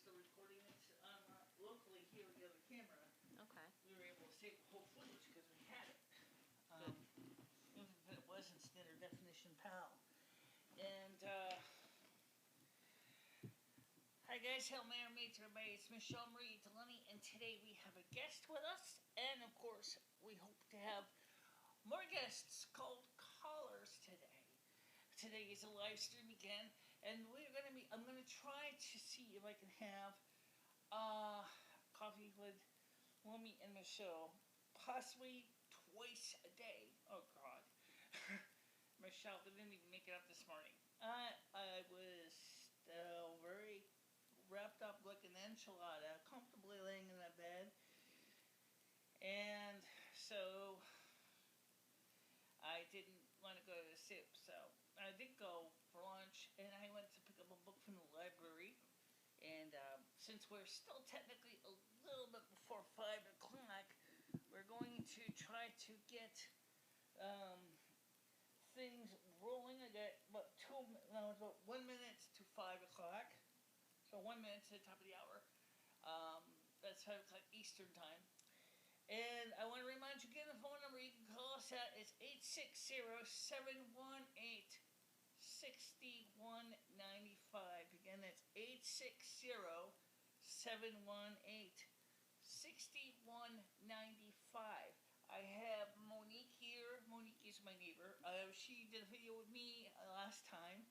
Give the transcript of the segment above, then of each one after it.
still recording it locally here with the other camera. Okay. We were able to save the whole footage because we had it. Even if it wasn't standard definition PAL. And, hi guys, hello, mates, everybody. It's MicheleMarieDalene, and today we have a guest with us. And, of course, we hope to have more guests called callers today. Today is a live stream again, and I'm gonna try to see if I can have coffee with Lumi and Michele, possibly twice a day. Oh God, Michele didn't even make it up this morning. I was still very wrapped up like an enchilada, comfortably laying in that bed, and so I didn't want to go to the soup, so I did go for lunch, and I went to pick up a book from the library, and since we're still technically a little bit before 5 o'clock, we're going to try to get things rolling. I got about 1 minute to 5 o'clock, so 1 minute to the top of the hour. That's 5 o'clock Eastern time. And I want to remind you again, the phone number you can call us at is 860-718-6195. Again, that's 860-718-6195. I have Monique here. Monique is my neighbor. She did a video with me last time,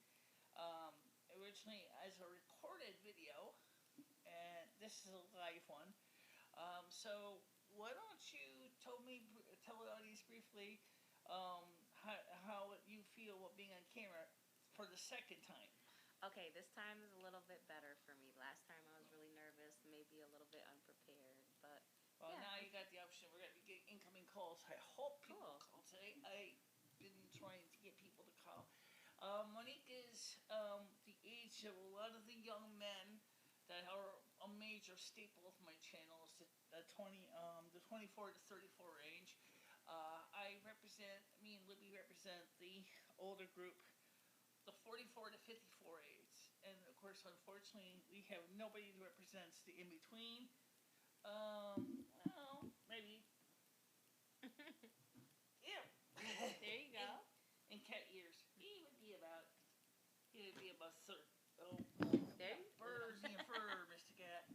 originally as a recorded video, and this is a live one. So why don't you tell the audience briefly how you feel about being on camera for the second time? Okay, this time is a little bit better for me. Last time I was really nervous, maybe a little bit unprepared, but well, yeah. Now you got the option. We're going to be getting incoming calls. I hope people call today. I've been trying to get people to call. Monique is the age of a lot of the young men that are a major staple of my channel. Is the 24 to 34 range. Me and Libby represent the older group, the 44 to 54 age. And of course, unfortunately, we have nobody who represents the in-between. Well, maybe. Yeah. There you go. And cat ears. He would be about 30. Oh, there you birds in your fur, Mr. Cat.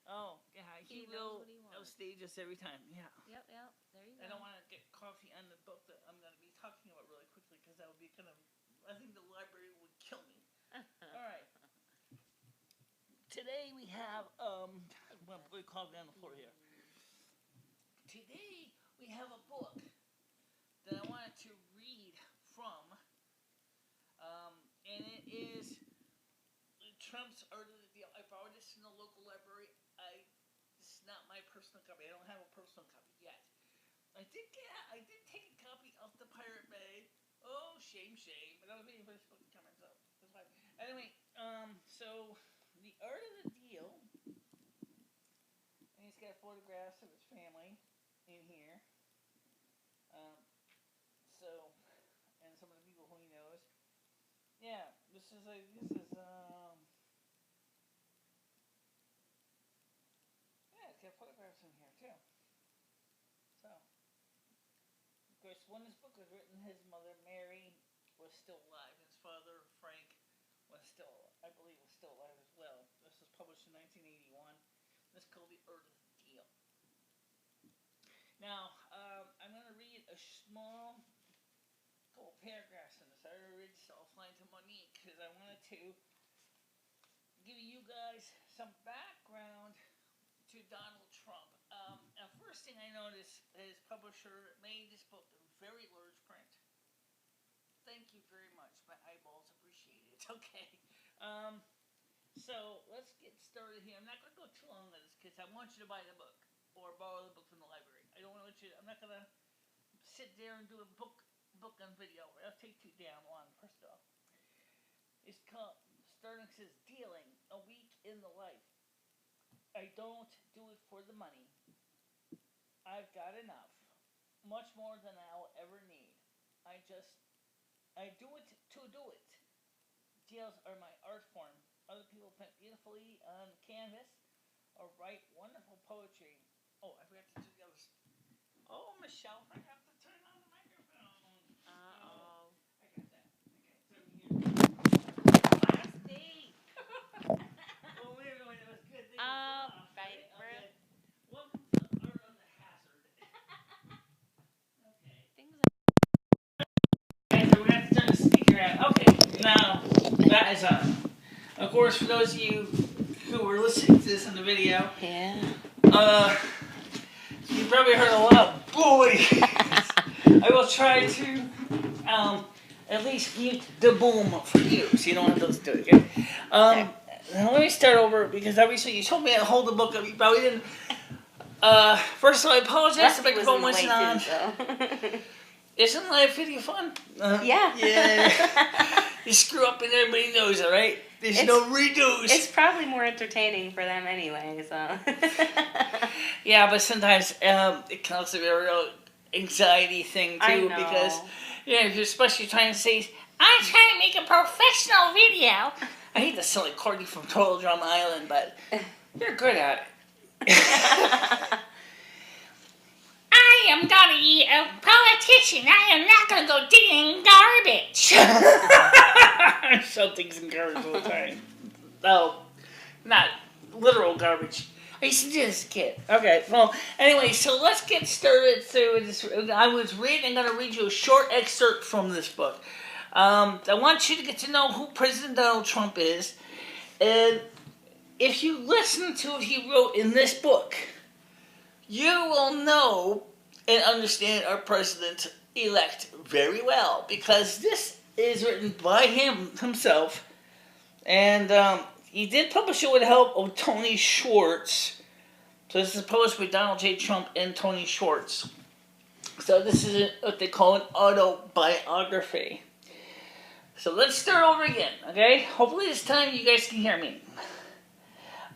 Oh, yeah, he will outstage us every time. Yeah. Yep. There you go. I don't want to get coffee on the book that I'm going to be talking about really quickly because that would be I think the library would kill me. All right. Today we have we coffee on the floor here. Today we have a book that I wanted to read from, and it is Trump's Art of the Deal. I borrowed this from the local library. This is not my personal copy. I don't have a personal copy yet. I did take a copy of the Pirate Bay. Oh, shame. But I was waiting for this book to come in, so that's fine. Anyway, so the Art of the Deal, and he's got photographs of his family in here. And some of the people who he knows. Yeah, this is yeah, it's got photographs in here too. So, of course, when this book was written, his mother Mary was still alive. His father Frank I believe, was still alive as well. This was published in 1981. This is called The Art of the Deal. Now, I'm going to read a small couple paragraphs in this. I already read this offline to Monique because I wanted to give you guys some background to Donald Trump. The first thing I noticed, his publisher made this book in very large print. Thank you very much. My eyeballs appreciate it. Okay. So let's get started here. I'm not going to go too long on this because I want you to buy the book or borrow the book from the library. I'm not going to sit there and do a book on video. That'll take too damn long, first off. It's called, starting says, Dealing, a Week in the Life. I don't do it for the money. I've got enough. Much more than I'll ever need. I do it to do it. Deals are my art form. Other people paint beautifully on canvas or write wonderful poetry. Oh, I forgot to do the others. Oh, Michelle, I have to turn on the microphone. Oh, Uh-oh. I got that. Okay, Last thing. well, wait a minute, it was good. Thing was off, Right. Okay. Welcome to Art of the Hazard. Okay. Things Okay, so we're going to have to turn the speaker out. Okay, now that is on. Of course, for those of you who were listening to this in the video, Yeah. you probably heard a lot of boys. I will try to at least mute the boom for you, so you don't have to do it. Okay? Now let me start over because obviously you told me to hold the book up. You probably didn't. First of all, I apologize. The microphone wasn't on. Isn't live video fun? Yeah. Yeah. You screw up and everybody knows it, right? There's no redos. It's probably more entertaining for them anyway, so. Yeah, but sometimes it can also be a real anxiety thing too. I know. Because if you're especially trying to say, I'm trying to make a professional video. I hate to sound like Courtney from Total Drama Island, but you're good at it. I am gonna be a politician. I am not gonna go digging garbage. Something's in garbage all the time. Oh, not literal garbage. I used to do this as a kid. Okay, well, anyway, so let's get started through this. I'm gonna read you a short excerpt from this book. I want you to get to know who President Donald Trump is, and if you listen to what he wrote in this book, you will know and understand our president-elect very well, because this is written by himself, and he did publish it with the help of Tony Schwartz. So this is published by Donald J. Trump and Tony Schwartz. So this is what they call an autobiography. So let's start over again, okay? Hopefully this time you guys can hear me.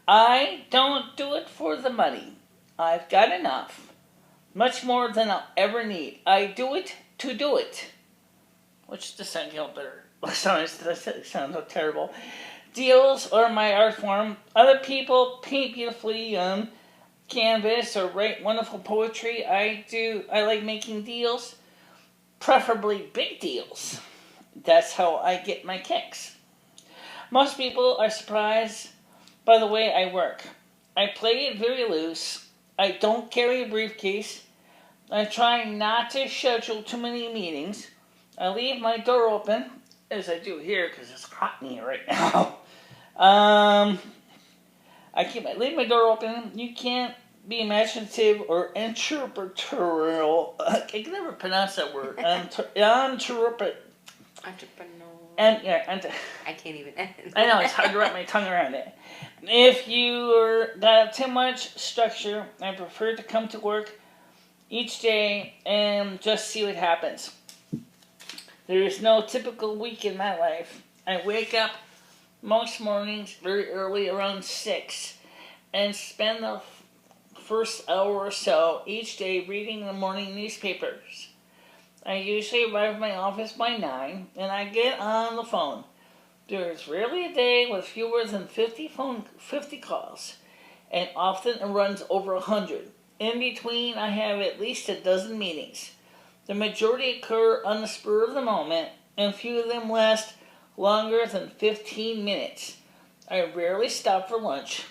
I don't do it for the money. I've got enough. Much more than I'll ever need. I do it to do it. Which just sounds better. Sorry, that sounds so terrible. Deals are my art form. Other people paint beautifully on canvas or write wonderful poetry. I like making deals. Preferably big deals. That's how I get my kicks. Most people are surprised by the way I work. I play it very loose. I don't carry a briefcase. I try not to schedule too many meetings. I leave my door open, as I do here because it's hot in here right now. I leave my door open. You can't be imaginative or entrepreneurial. I can never pronounce that word. Entrepreneur. I can't even. I know, it's hard to wrap my tongue around it. If you got too much structure, I prefer to come to work each day and just see what happens. There is no typical week in my life. I wake up most mornings very early, around 6, and spend the first hour or so each day reading the morning newspapers. I usually arrive at my office by 9, and I get on the phone. There is rarely a day with fewer than 50 calls, and often it runs over 100. In between, I have at least a dozen meetings. The majority occur on the spur of the moment, and few of them last longer than 15 minutes. I rarely stop for lunch.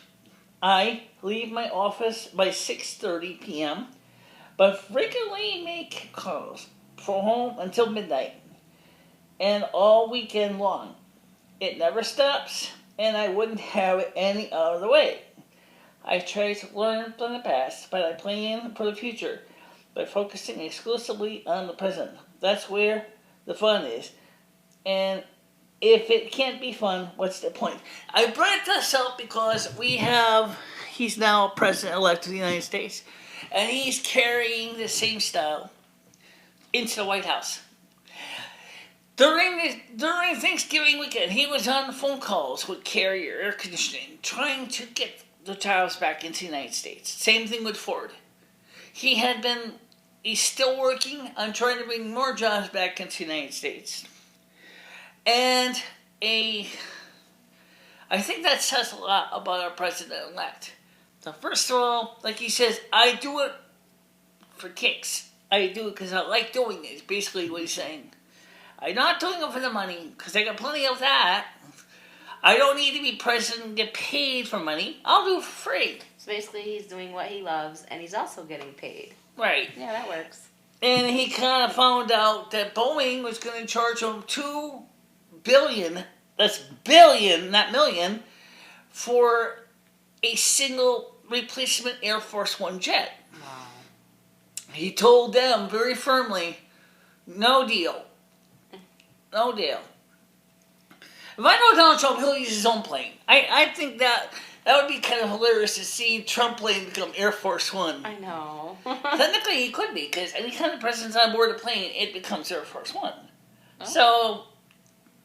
I leave my office by 6:30 p.m., but frequently make calls from home until midnight, and all weekend long. It never stops, and I wouldn't have it any other way. I try to learn from the past, but I plan for the future by focusing exclusively on the present. That's where the fun is. And if it can't be fun, what's the point? I brought this up because he's now President-elect of the United States, and he's carrying the same style into the White House. During Thanksgiving weekend, he was on phone calls with Carrier Air Conditioning, trying to get the jobs back into the United States. Same thing with Ford. He's still working on trying to bring more jobs back into the United States. And a I think that says a lot about our president-elect. So first of all, like he says, I do it for kicks. I do it because I like doing it, is basically what he's saying. I'm not doing it for the money, because I got plenty of that. I don't need to be president and get paid for money. I'll do it for free. So basically he's doing what he loves, and he's also getting paid. Right. Yeah, that works. And he kind of found out that Boeing was going to charge him $2 billion, that's billion, not million, for a single replacement Air Force One jet. Wow. He told them very firmly, no deal. No deal. If I know Donald Trump, he'll use his own plane. I think that would be kind of hilarious to see Trump plane become Air Force One. I know. Technically, he could be, because anytime the president's on board a plane, it becomes Air Force One. Oh. So,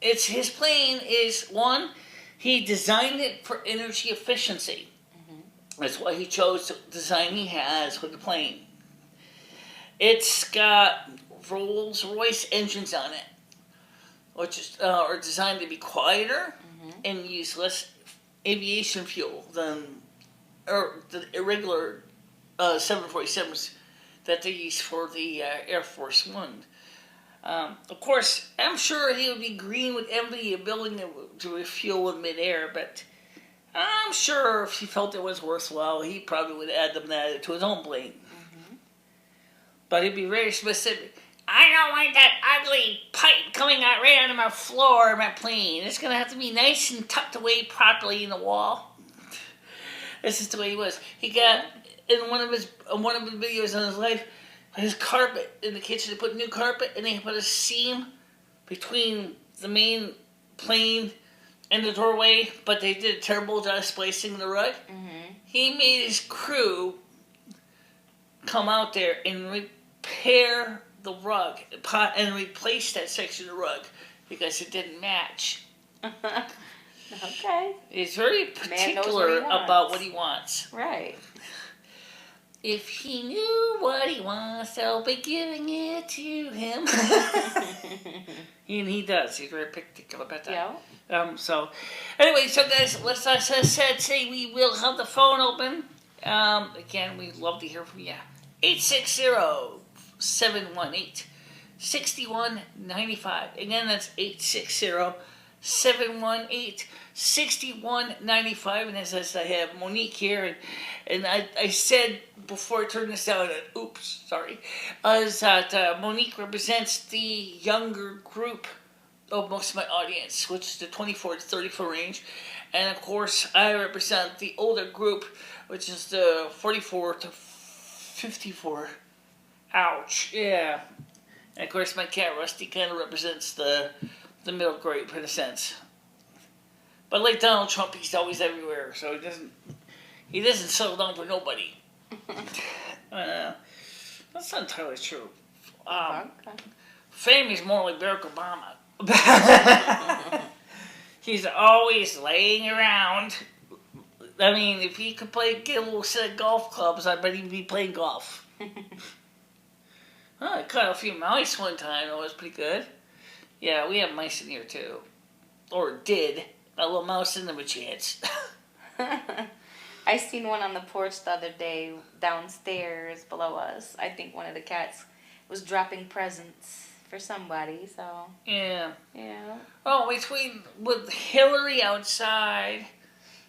it's his plane is, one, he designed it for energy efficiency. Mm-hmm. That's why he chose the design he has with the plane. It's got Rolls-Royce engines on it, which are designed to be quieter and use less aviation fuel than the irregular 747s that they use for the Air Force One. Of course, I'm sure he would be green with envy of building to refuel in midair, but I'm sure if he felt it was worthwhile, he probably would add them that to his own plane. Mm-hmm. But he'd be very specific. I don't want that ugly pipe coming out right onto my floor of my plane. It's going to have to be nice and tucked away properly in the wall. This is the way he was. He got, in one of his videos on his life, his carpet in the kitchen. They put new carpet, and they put a seam between the main plane and the doorway, but they did a terrible job splicing the rug. Mm-hmm. He made his crew come out there and repair the rug and replace that section of the rug because it didn't match. Okay. He's very particular about what he wants. Right. If he knew what he wants, I'll be giving it to him. And he does. He's very particular about that. Yeah. So, anyway, so guys, let's, as I said, say we will have the phone open. Again, we'd love to hear from you. 860-718-6195. Again, that's 860-718-6195. And as I have Monique here, and I said before I turned this down, oops, sorry, is that Monique represents the younger group of most of my audience, which is the 24 to 34 range. And of course, I represent the older group, which is the 44 to 54. Ouch. Yeah. And of course, my cat Rusty kind of represents the middle grade in a sense. But like Donald Trump, he's always everywhere, so he doesn't settle down for nobody. That's not entirely true. Fame is more like Barack Obama. He's always laying around. I mean, if he could get a little set of golf clubs, I bet he'd be playing golf. I caught a few mice one time. It was pretty good. Yeah, we have mice in here too. Or did. A little mouse in them a chance. I seen one on the porch the other day downstairs below us. I think one of the cats was dropping presents for somebody, so. Yeah. Yeah. Oh, with Hillary outside,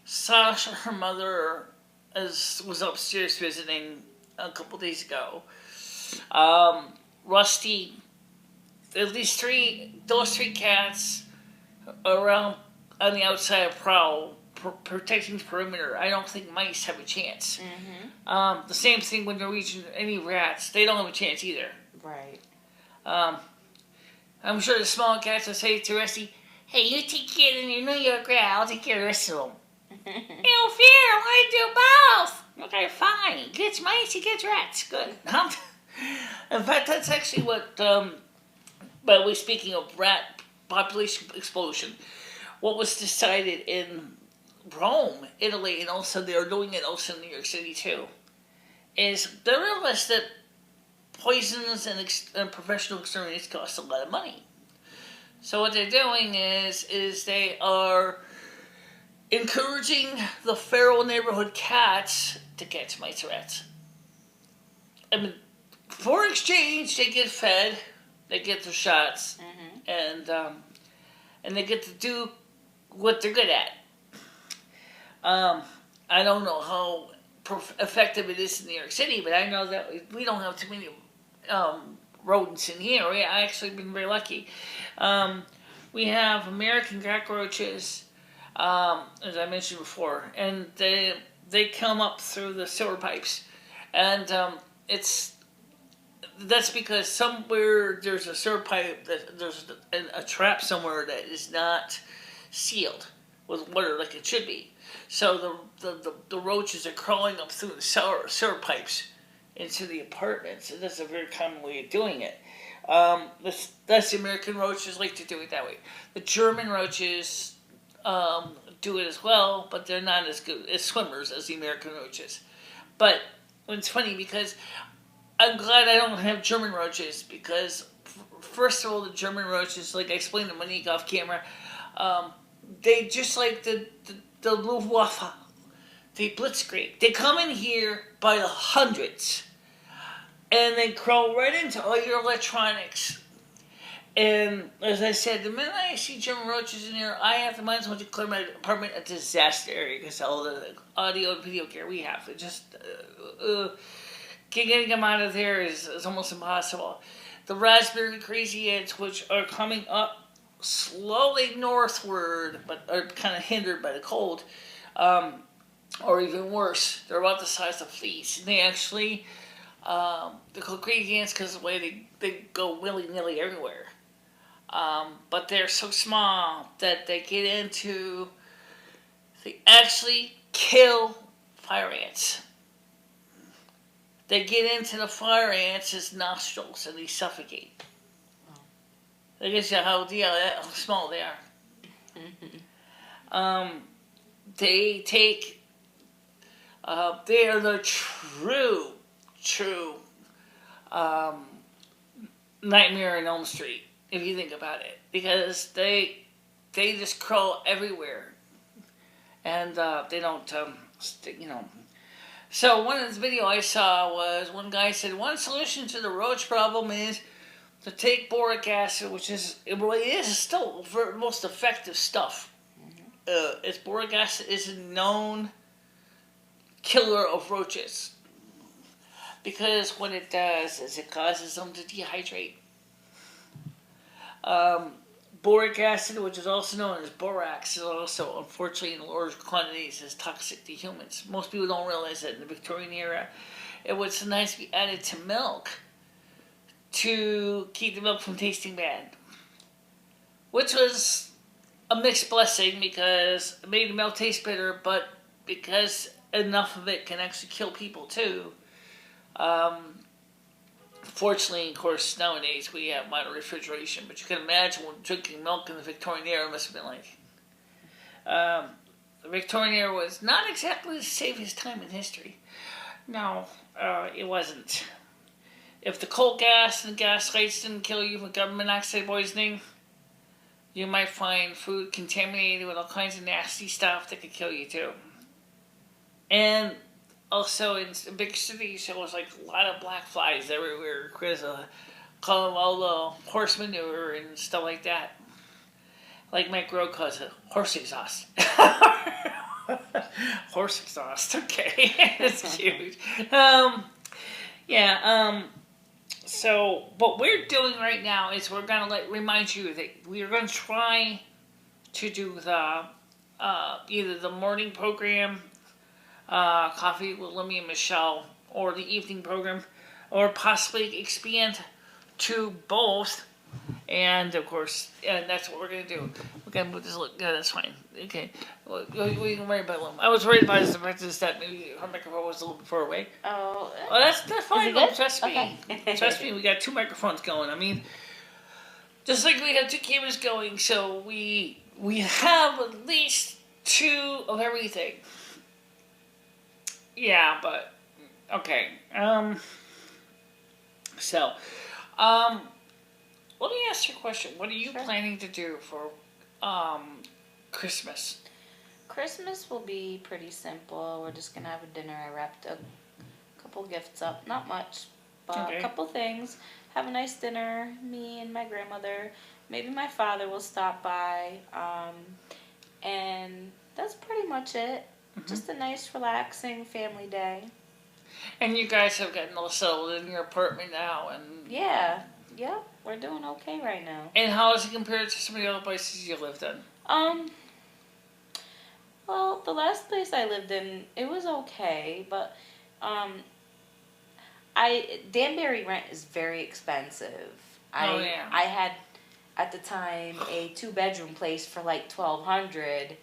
Sasha, her mother, was upstairs visiting a couple days ago. Rusty, those three cats around on the outside prowl, protecting the perimeter. I don't think mice have a chance. Mm-hmm. The same thing with Norwegian, any rats, they don't have a chance either. Right. I'm sure the small cats will say to Rusty, hey, you take care of your New York rat, I'll take care of the rest of them. No fear, I want to do both. Okay, fine. He gets mice, he gets rats. Good. In fact, that's actually what, by the way, speaking of rat population explosion, what was decided in Rome, Italy, and also they are doing it also in New York City too, is they realized that poisons and professional exterminators cost a lot of money. So what they're doing is they are encouraging the feral neighborhood cats to catch mice and rats. I mean, for exchange, they get fed, they get their shots, and they get to do what they're good at. I don't know how effective it is in New York City, but I know that we don't have too many rodents in here. I actually been very lucky. We have American cockroaches, as I mentioned before, and they come up through the sewer pipes, and that's because somewhere there's a sewer pipe, there's a trap somewhere that is not sealed with water like it should be. So the roaches are crawling up through the sewer pipes into the apartments, and that's a very common way of doing it. That's the American roaches like to do it that way. The German roaches do it as well, but they're not as good as swimmers as the American roaches. But it's funny because I'm glad I don't have German roaches because, first of all, the German roaches, like I explained to Monique off camera, they just like the Luftwaffe, the Blitzkrieg. They come in here by the hundreds, and they crawl right into all your electronics. And as I said, the minute I see German roaches in here, I have to might as well declare my apartment a disaster area because all the audio and video gear we have, it just getting them out of there is almost impossible. The raspberry crazy ants, which are coming up slowly northward, but are kind of hindered by the cold, or even worse, they're about the size of fleas. And they actually, they're called crazy ants because of the way they go willy-nilly everywhere. But they're so small that they actually kill fire ants. They get into the fire ants' nostrils and they suffocate. That gives you how small they are. They take, they are the true Nightmare on Elm Street, if you think about it. Because they just crawl everywhere. And they don't, So one of the video I saw was one guy said, one solution to the roach problem is to take boric acid, which is still the most effective stuff. Boric acid is a known killer of roaches. Because what it does is it causes them to dehydrate. Boric acid, which is also known as borax, is also, unfortunately, in large quantities, is toxic to humans. Most people don't realize that in the Victorian era, it was sometimes be added to milk to keep the milk from tasting bad. Which was a mixed blessing because it made the milk taste bitter, but because enough of it can actually kill people too. Fortunately, of course, nowadays we have modern refrigeration, but you can imagine when drinking milk in the Victorian era must have been like. The Victorian era was not exactly the safest time in history. No, it wasn't. If the coal gas and the gas lights didn't kill you from carbon monoxide poisoning, you might find food contaminated with all kinds of nasty stuff that could kill you too. And also in big cities, there was like a lot of black flies everywhere because of all the horse manure and stuff like that. Like Mike Rowe calls it horse exhaust. Horse exhaust, okay. That's cute. So what we're doing right now is we're going to remind you that we're going to try to do the either the morning program, Coffee with Lumi and Michele, or the evening program, or possibly expand to both. And of course, that's what we're going to do. We're going to move this. Yeah, that's fine. Okay. Well, we can worry about Lumi. I was worried about the fact that maybe her microphone was a little bit far away. Oh. Well, that's fine. Trust me. Okay. Trust me. We got 2 microphones going. I mean, just like we have 2 cameras going, so we have at least 2 of everything. Yeah, but okay. Let me ask you a question. What are you planning to do for Christmas? Christmas will be pretty simple. We're just gonna have a dinner. I wrapped a couple gifts up, not much, but a couple things. Have a nice dinner. Me and my grandmother. Maybe my father will stop by, and that's pretty much it. Just a nice, relaxing family day. And you guys have gotten all settled in your apartment now, and yeah, we're doing okay right now. And how is it compared to some of the other places you lived in? Well, the last place I lived in, it was okay, but Danbury rent is very expensive. I had at the time a 2-bedroom place for like $1,200,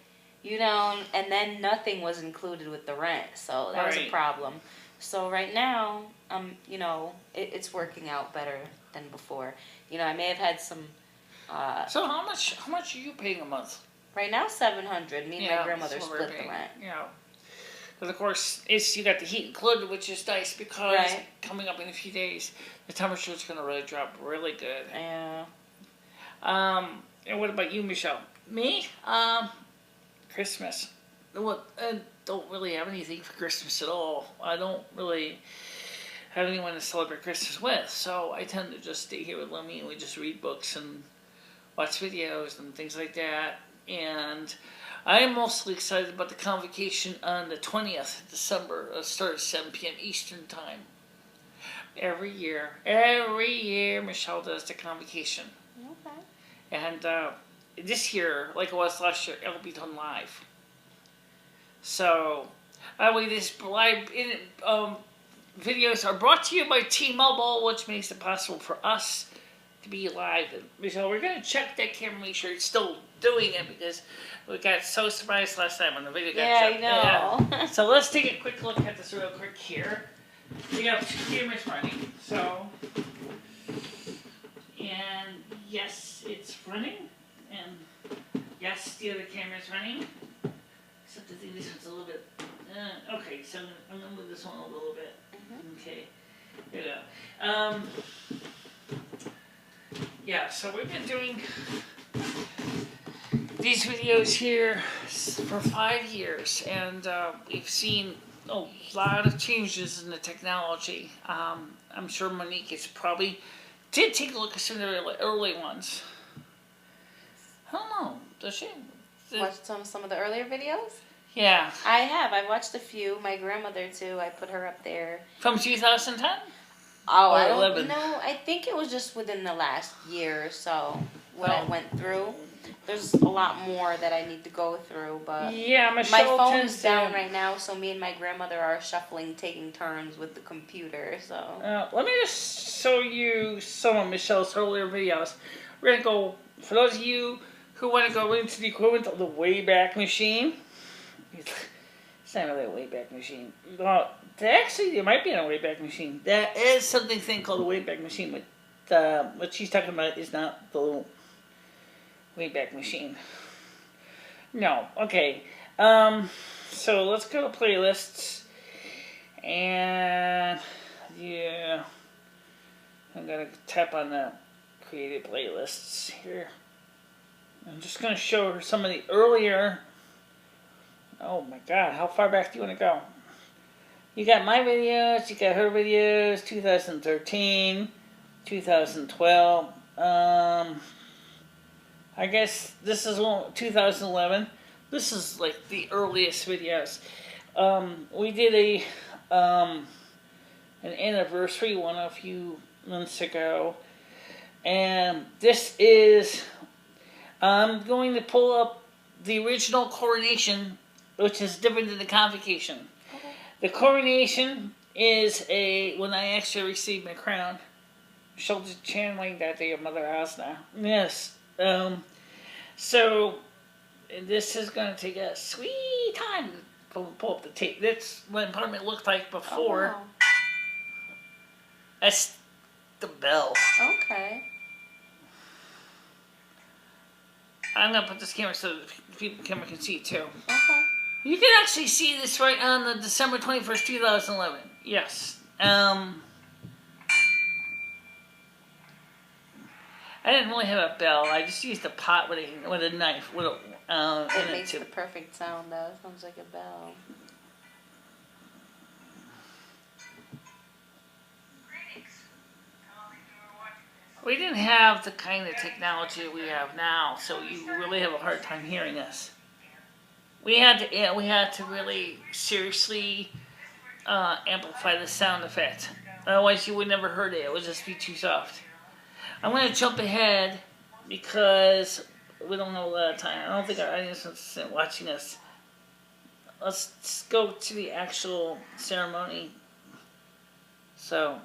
and then nothing was included with the rent, so that was a problem. So right now, it's working out better than before. I may have had some. So how much are you paying a month? Right now, $700. Me and my grandmother split the rent. Yeah. But of course, you got the heat included, which is nice because coming up in a few days, the temperature is going to really drop really good. Yeah. And what about you, Michele? Me? Christmas. Well, I don't really have anything for Christmas at all. I don't really have anyone to celebrate Christmas with, so I tend to just stay here with Lumi and we just read books and watch videos and things like that. And I'm mostly excited about the convocation on the 20th of December. It'll start at 7 p.m. Eastern Time. Every year, Michele does the convocation. Okay. And this year, like it was last year, it'll be done live. So, by the way, these live videos are brought to you by T-Mobile, which makes it possible for us to be live. So we're going to check that camera, make sure it's still doing it, because we got so surprised last time when the video got shut. I know. Yeah. So let's take a quick look at this real quick here. We got 2 cameras running, so, and yes, it's running, and yes, the other camera's running, except I think this one's a little bit, okay, so I'm going to move this one a little bit. Okay, there you go. Yeah, so we've been doing these videos here for 5 years, and we've seen a lot of changes in the technology. I'm sure Monique is probably did take a look at some of the early ones. I don't know, does she? Watched some of the earlier videos? Yeah. I have. I watched a few. My grandmother, too. I put her up there. From 2010? Oh, I don't know. I think it was just within the last year or so what I went through. There's a lot more that I need to go through, but yeah, my phone is down right now, so me and my grandmother are shuffling, taking turns with the computer. So let me just show you some of Michele's earlier videos. We're gonna go, for those of you who want to go into the equivalent of the Wayback Machine. It's not really a Wayback Machine. Well, actually, there might be a Wayback Machine. There is something called a Wayback Machine, but what she's talking about is not the Wayback Machine. No, okay. So let's go to playlists, and yeah, I'm gonna tap on the created playlists here. I'm just gonna show her some of the earlier. Oh my God, how far back do you want to go? You got my videos, you got her videos, 2013, 2012. I guess this is 2011. This is like the earliest videos. We did an anniversary one a few months ago, and this is. I'm going to pull up the original coronation, which is different than the convocation. Okay. The coronation is when I actually received my crown. She'll just channeling that day of Mother House now. Yes. So this is going to take a sweet time to pull up the tape. That's what my apartment looked like before. Oh, wow. That's the bell. Okay. I'm going to put this camera so the camera can see it too. Okay. You can actually see this right on the December 21st, 2011. Yes. I didn't really have a bell. I just used a pot with a knife. It makes the perfect sound, though. It sounds like a bell. We didn't have the kind of technology we have now, so you really have a hard time hearing us. We had to really seriously amplify the sound effect. Otherwise, you would never heard it. It would just be too soft. I'm going to jump ahead because we don't have a lot of time. I don't think our audience is watching us. Let's go to the actual ceremony. So.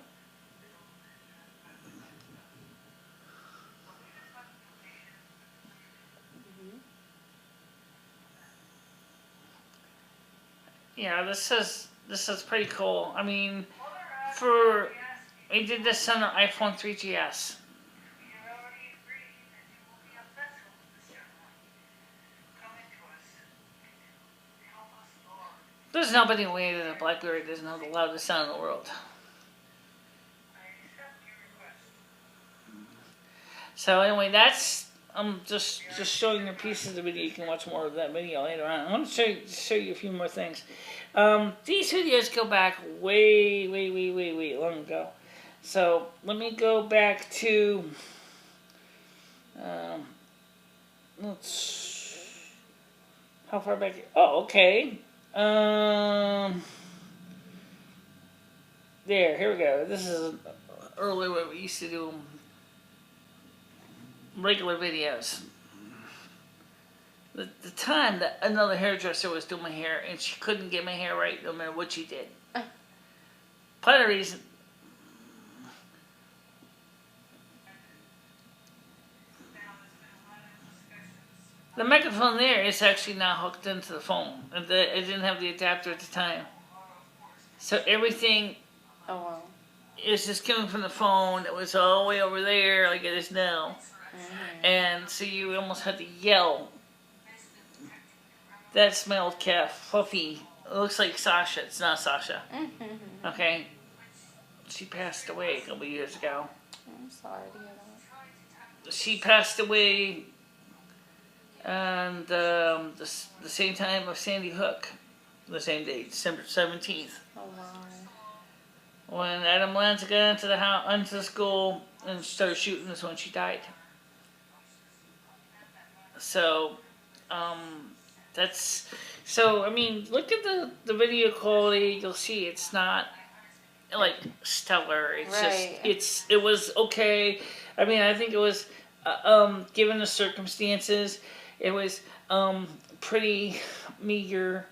Yeah, this is pretty cool. I mean, we did this on an iPhone 3GS. There's nobody way that a BlackBerry doesn't have the loudest sound in the world. So anyway, I'm just showing you pieces of the video. You can watch more of that video later on. I want to show you a few more things. These videos go back way long ago. So let me go back to how far back? Oh, okay. Here we go. This is earlier where we used to do regular videos. The time that another hairdresser was doing my hair and she couldn't get my hair right no matter what she did. Part of the reason. The microphone there is actually now hooked into the phone. It didn't have the adapter at the time. So everything is just coming from the phone. It was all the way over there like it is now. And so you almost had to yell. That's my old cat, Fluffy. It looks like Sasha. It's not Sasha. Okay? She passed away a couple years ago. I'm sorry to hear that. She passed away on the same time of Sandy Hook. The same day, December 17th. Oh, wow. When Adam Lanza got into the school and started shooting is when she died. So, I mean, look at the video quality. You'll see it's not like stellar. It's it was okay. I mean, I think it was given the circumstances, it was pretty meager.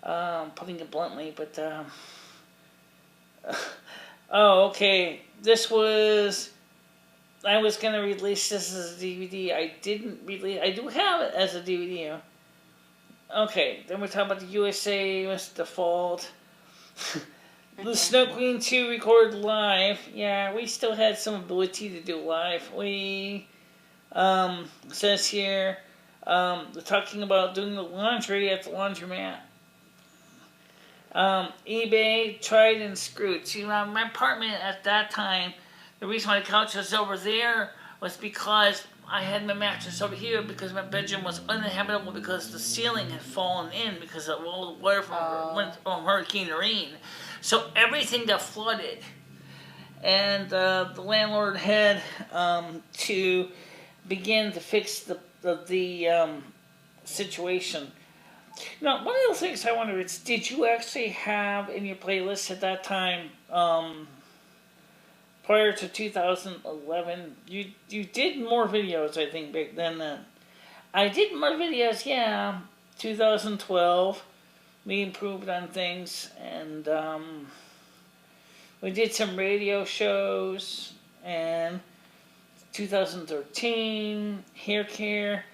Putting it bluntly, but oh, okay. I was gonna release this as a DVD. I didn't release. I do have it as a DVD. Okay, then we're talking about the USA was default. The Snow Queen 2 recorded live. Yeah, we still had some ability to do live. We says here they're talking about doing the laundry at the laundromat. eBay tried and screwed. See, my apartment at that time, the reason my couch was over there was because I had my mattress over here because my bedroom was uninhabitable because the ceiling had fallen in because of all the water from Hurricane Irene. So everything got flooded. And the landlord had to begin to fix the situation. Now, one of the things I wonder is, did you actually have in your playlist at that time, prior to 2011, you did more videos, I think, back then. I did more videos, yeah, 2012. We improved on things, and we did some radio shows, and 2013, hair care,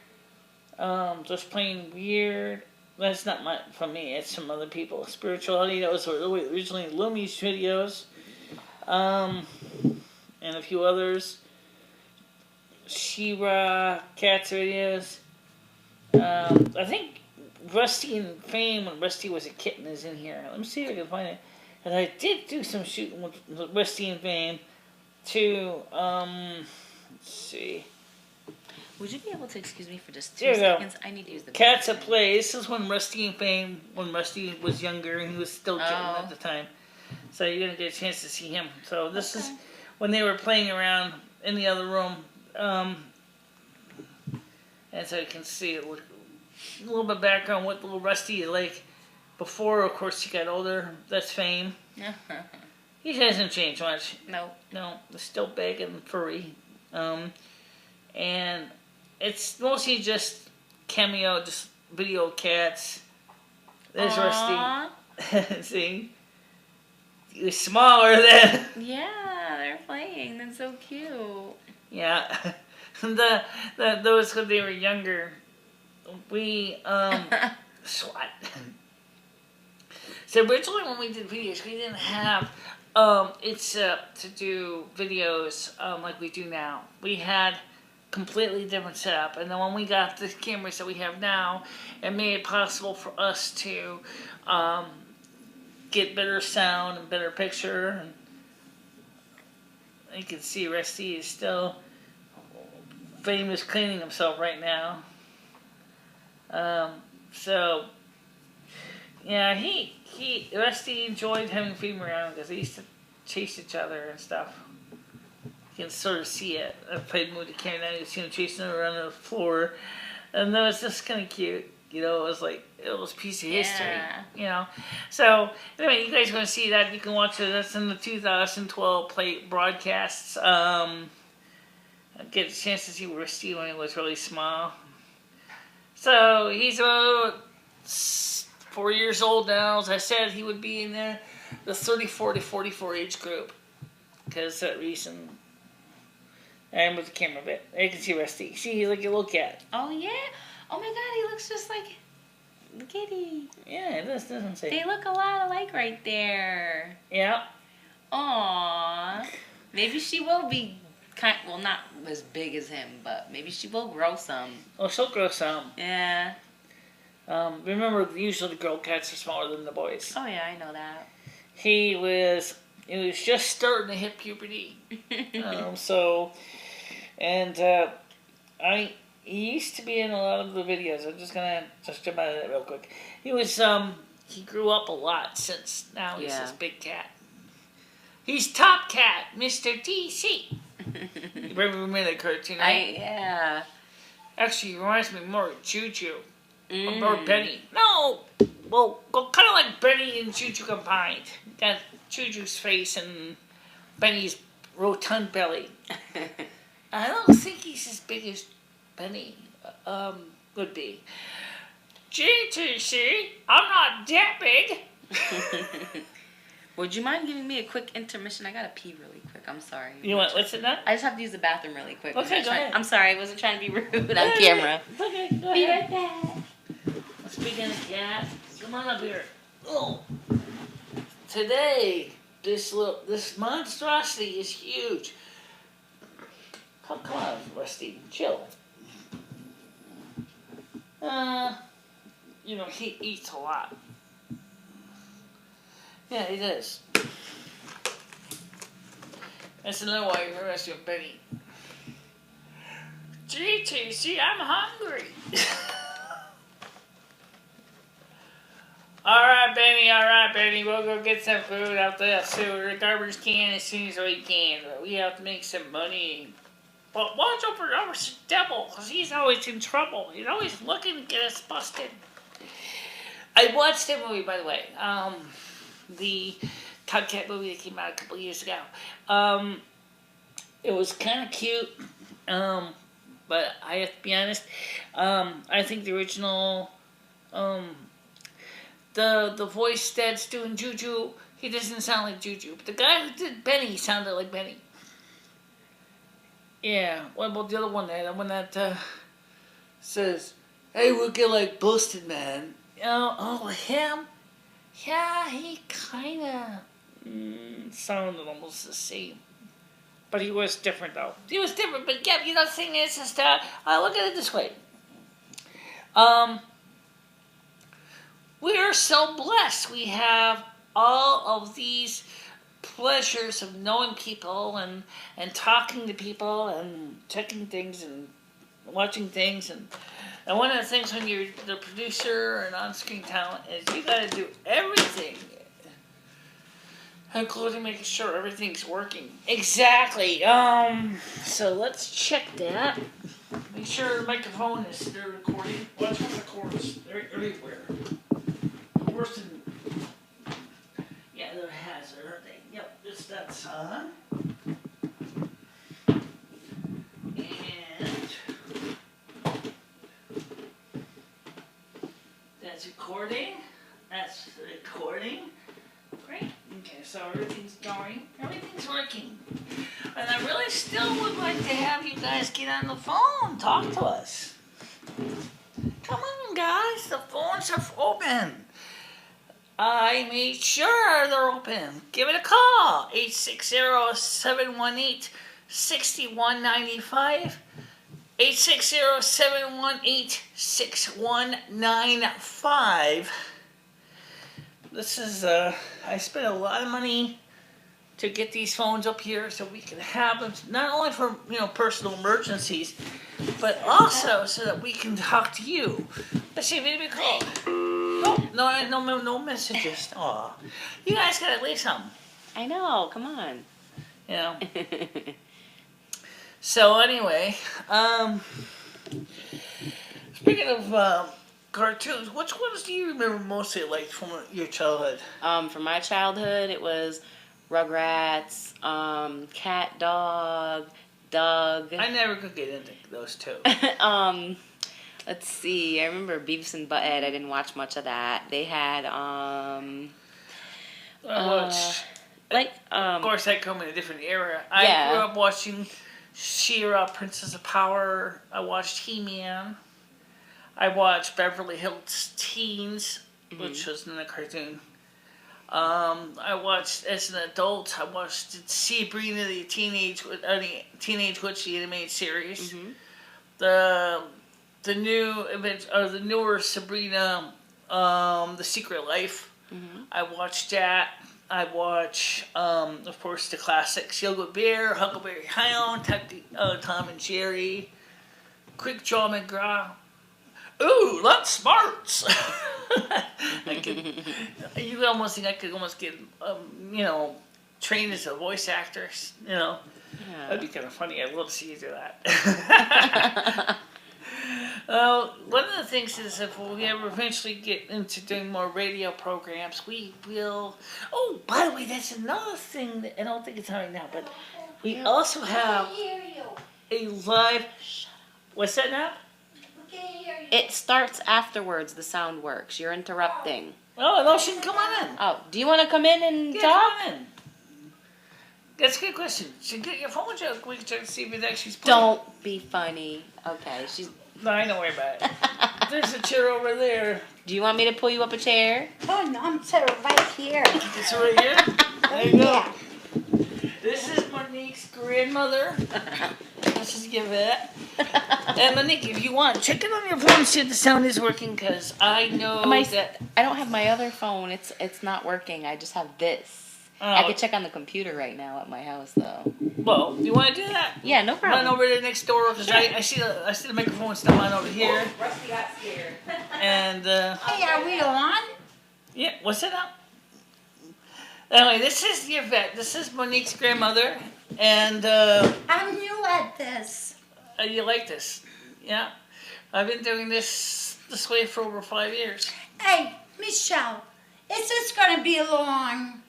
just plain weird. That's not from me, it's some other people. Spirituality, that was originally Lumi's videos. And a few others. She-Ra, Cats videos. I think Rusty and Fame, when Rusty was a kitten, is in here. Let me see if I can find it. And I did do some shooting with Rusty and Fame to, let's see. Would you be able to excuse me for just 2 There you go. seconds? I need to use the Cats at bathroom. Play. This is when Rusty and Fame, when Rusty was younger and he was still kitten at the time. So you're going to get a chance to see him. So this is when they were playing around in the other room. And so you can see a little bit of background what little Rusty is like before. Of course, he got older. That's Fame. He hasn't changed much. No. He's still big and furry. And it's mostly just cameo, just video cats. There's Aww. Rusty. See? He was smaller then. Yeah, they're playing. That's so cute. Yeah. Those when they were younger, we SWAT. So originally when we did videos, we didn't have to do videos like we do now. We had completely different setup, and then when we got the cameras that we have now, it made it possible for us to get better sound and better picture. And you can see Rusty is still famous cleaning himself right now. So yeah, Rusty enjoyed having Fame around because they used to chase each other and stuff. You can sort of see it. I played Moody Camera now, you see him chasing her around the floor. And that was just kind of cute. You know, it was like, it was a piece of history. You know. So, anyway, you guys are going to see that. You can watch it. That's in the 2012 broadcasts. Get a chance to see Rusty when he was really small. So, he's about 4 years old now. As I said, he would be in the 34 to 44 age group. Because that reason. I move the camera a bit. You can see Rusty. See, he's like a little cat. Oh, yeah? Oh, my God, he looks just like the kitty. Yeah, it doesn't say. They look a lot alike right there. Yeah. Aww. Maybe she will be well, not as big as him, but maybe she will grow some. Oh, she'll grow some. Yeah. Remember, usually the girl cats are smaller than the boys. Oh, yeah, I know that. He was just starting to hit puberty. He used to be in a lot of the videos. I'm just gonna jump out of that real quick. He was, he grew up a lot since now he's this big cat. He's Top Cat, Mr. TC. You remember that cartoon, right? Yeah. Actually, he reminds me more of Choo Choo. Or Benny. No! Well, kind of like Benny and Choo Choo combined. Got Choo Choo's face and Benny's rotund belly. I don't think he's as big as Benny would be. GTC, I'm not that big. Would you mind giving me a quick intermission? I gotta pee really quick. I'm sorry. You want what's it now? I just have to use the bathroom really quick. Okay, go ahead. I'm sorry. I wasn't trying to be rude on camera. Okay, go ahead. Be right back. Speaking of cats, come on up here. Oh. Today, this monstrosity is huge. Come on, Rusty, chill. He eats a lot. Yeah, he does. That's another why you're rescuing Benny. GTC, I'm hungry. Alright, Benny, we'll go get some food out the garbage can as soon as we can. But we have to make some money. But watch out for our devil, because he's always in trouble. He's always looking to get us busted. I watched that movie, by the way. The Top Cat movie that came out a couple years ago. It was kind of cute. But I have to be honest. I think the original... The voice that's doing Juju, he doesn't sound like Juju. But the guy who did Benny sounded like Benny. Yeah, what about the other one there? The one that says, "Hey, we'll get like busted, man." Him? Yeah, he kinda sounded almost the same. But he was different, though. He was different, but yeah, you know, the thing is just, look at it this way. We are so blessed. We have all of these pleasures of knowing people and talking to people and checking things and watching things. And one of the things when you're the producer and on-screen talent is you got to do everything, including making sure everything's working. Exactly. So let's check that. Make sure the microphone is still recording. Watch for the cords. They're everywhere. Worse than... Yeah, they're hazard, aren't they? Yep, that's on. And... that's recording. That's recording. Great. Okay, so everything's going. Everything's working. And I really still would like to have you guys get on the phone. Talk to us. Come on, guys. The phones are open. I made sure they're open. Give it a call. 860-718-6195. 860-718-6195. This is, I spent a lot of money to get these phones up here so we can have them, not only for, personal emergencies, but also so that we can talk to you. Let's see, maybe call. No messages. Aw. You guys gotta leave something. I know, come on. So anyway, speaking of cartoons, which ones do you remember mostly like from your childhood? From my childhood, it was Rugrats, Cat Dog, Doug. I never could get into those two. Let's see. I remember Beavis and Butthead. I didn't watch much of that. They had I watched. Of course, I come in a different era. I grew up watching She-Ra, Princess of Power. I watched He-Man. I watched Beverly Hills Teens, which was in a cartoon. I watched, as an adult, I watched Sabrina the Teenage Witch, the animated series. The newer Sabrina, The Secret Life. I watched that. I watch, of course, the classics: Yoga Bear, Huckleberry Hound, Tom and Jerry, Quick Draw McGraw. Ooh, that's smarts. You almost think I could almost get, trained as a voice actor. Yeah. That'd be kind of funny. I'd love to see you do that. One of the things is if we ever eventually get into doing more radio programs, we will... Oh, by the way, that's another thing that I don't think it's on right now, but we also have a live... What's that now? It starts afterwards. The sound works. You're interrupting. Oh, no, she can come on in. Oh, do you want to come in and talk? Come on in. That's a good question. Should get your phone joke. We can check to see if it actually plays. Don't be funny. Okay, she's... No, I know where about it. There's a chair over there. Do you want me to pull you up a chair? Oh, no, I'm sitting right here. It's right here? There you go. This is Monique's grandmother. This is Yvette. And Monique, if you want, check it on your phone and see if the sound is working, because I know that... I don't have my other phone. It's not working. I just have this. I could check on the computer right now at my house, though. Well, you want to do that? Yeah, no problem. Run over to next door, because I see the microphone stuff on over here. Oh, Rusty got scared. And, Hey, are we on? Yeah, what's it up? Anyway, this is Yvette. This is Monique's grandmother, and, I'm new at this. You like this? Yeah? I've been doing this way for over 5 years. Hey, Michele, is this going to be long?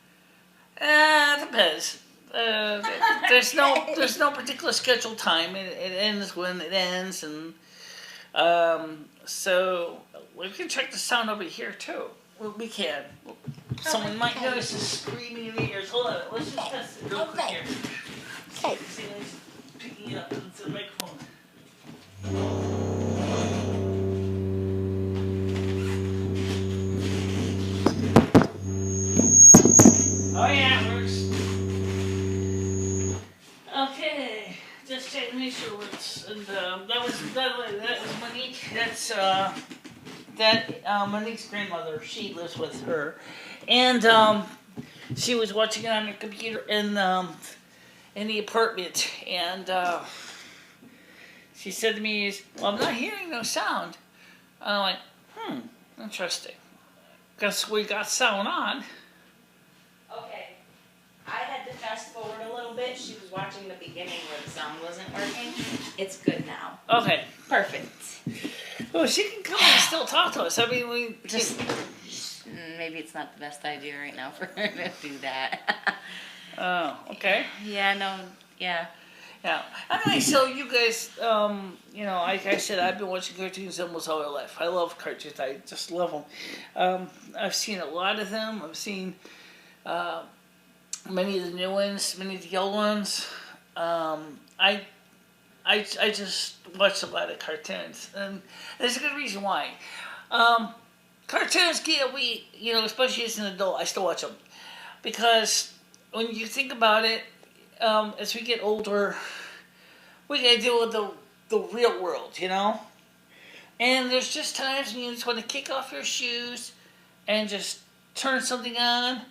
It depends. There's no particular scheduled time. It ends when it ends, and so we can check the sound over here too. We can. Someone might notice a screaming in the ears. Hold on, let's just test it real quick here. Okay. See, it's picking it up into the microphone. Oh yeah, it works. Okay, just checking to make sure it works. And that was Monique. That's Monique's grandmother. She lives with her, and she was watching it on her computer in the apartment, and she said to me, "Well, I'm not hearing no sound." I went, interesting. Guess we got sound on. Okay. I had to fast forward a little bit. She was watching the beginning where the sound wasn't working. It's good now. Okay. Perfect. Well, she can come and still talk to us. I mean, we Just maybe it's not the best idea right now for her to do that. Oh, okay. Yeah, no, yeah. Yeah. Anyway, so you guys, like I said, I've been watching cartoons almost all my life. I love cartoons. I just love them. I've seen a lot of them. I've seen many of the new ones, many of the old ones. I just watch a lot of cartoons, and there's a good reason why. Cartoons get we, especially as an adult, I still watch them because when you think about it, as we get older, we gotta deal with the real world, And there's just times when you just want to kick off your shoes and just turn something on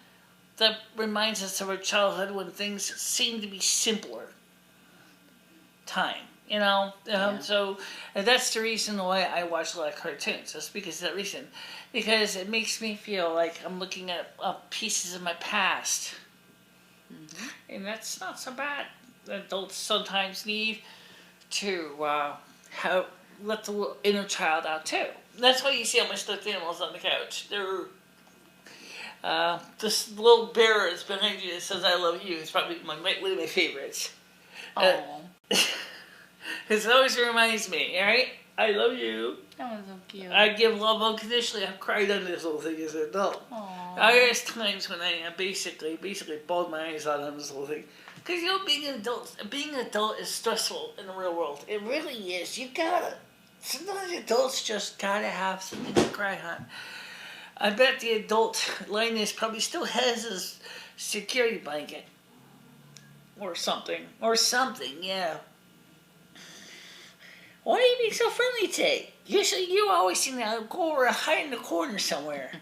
that reminds us of our childhood when things seem to be simpler. Time, Yeah. So that's the reason why I watch a lot of cartoons. That's because of that reason, because it makes me feel like I'm looking at pieces of my past, and that's not so bad. Adults sometimes need to let the little inner child out too. That's why you see all my stuffed animals on the couch. They're this little bear is behind you that says "I love you." It's probably one of my favorites. Oh, It always reminds me, all right? I love you. that was so cute. I give love unconditionally. I've cried under this little thing as an adult. Aww. There's times when I basically bawled my eyes out on this little thing. Because, being an adult is stressful in the real world. It really is. Sometimes adults just gotta have something to cry on. I bet the adult Linus probably still has his security blanket. Or something, yeah. Why are you being so friendly today? Usually you always seem to go over and hide in the corner somewhere.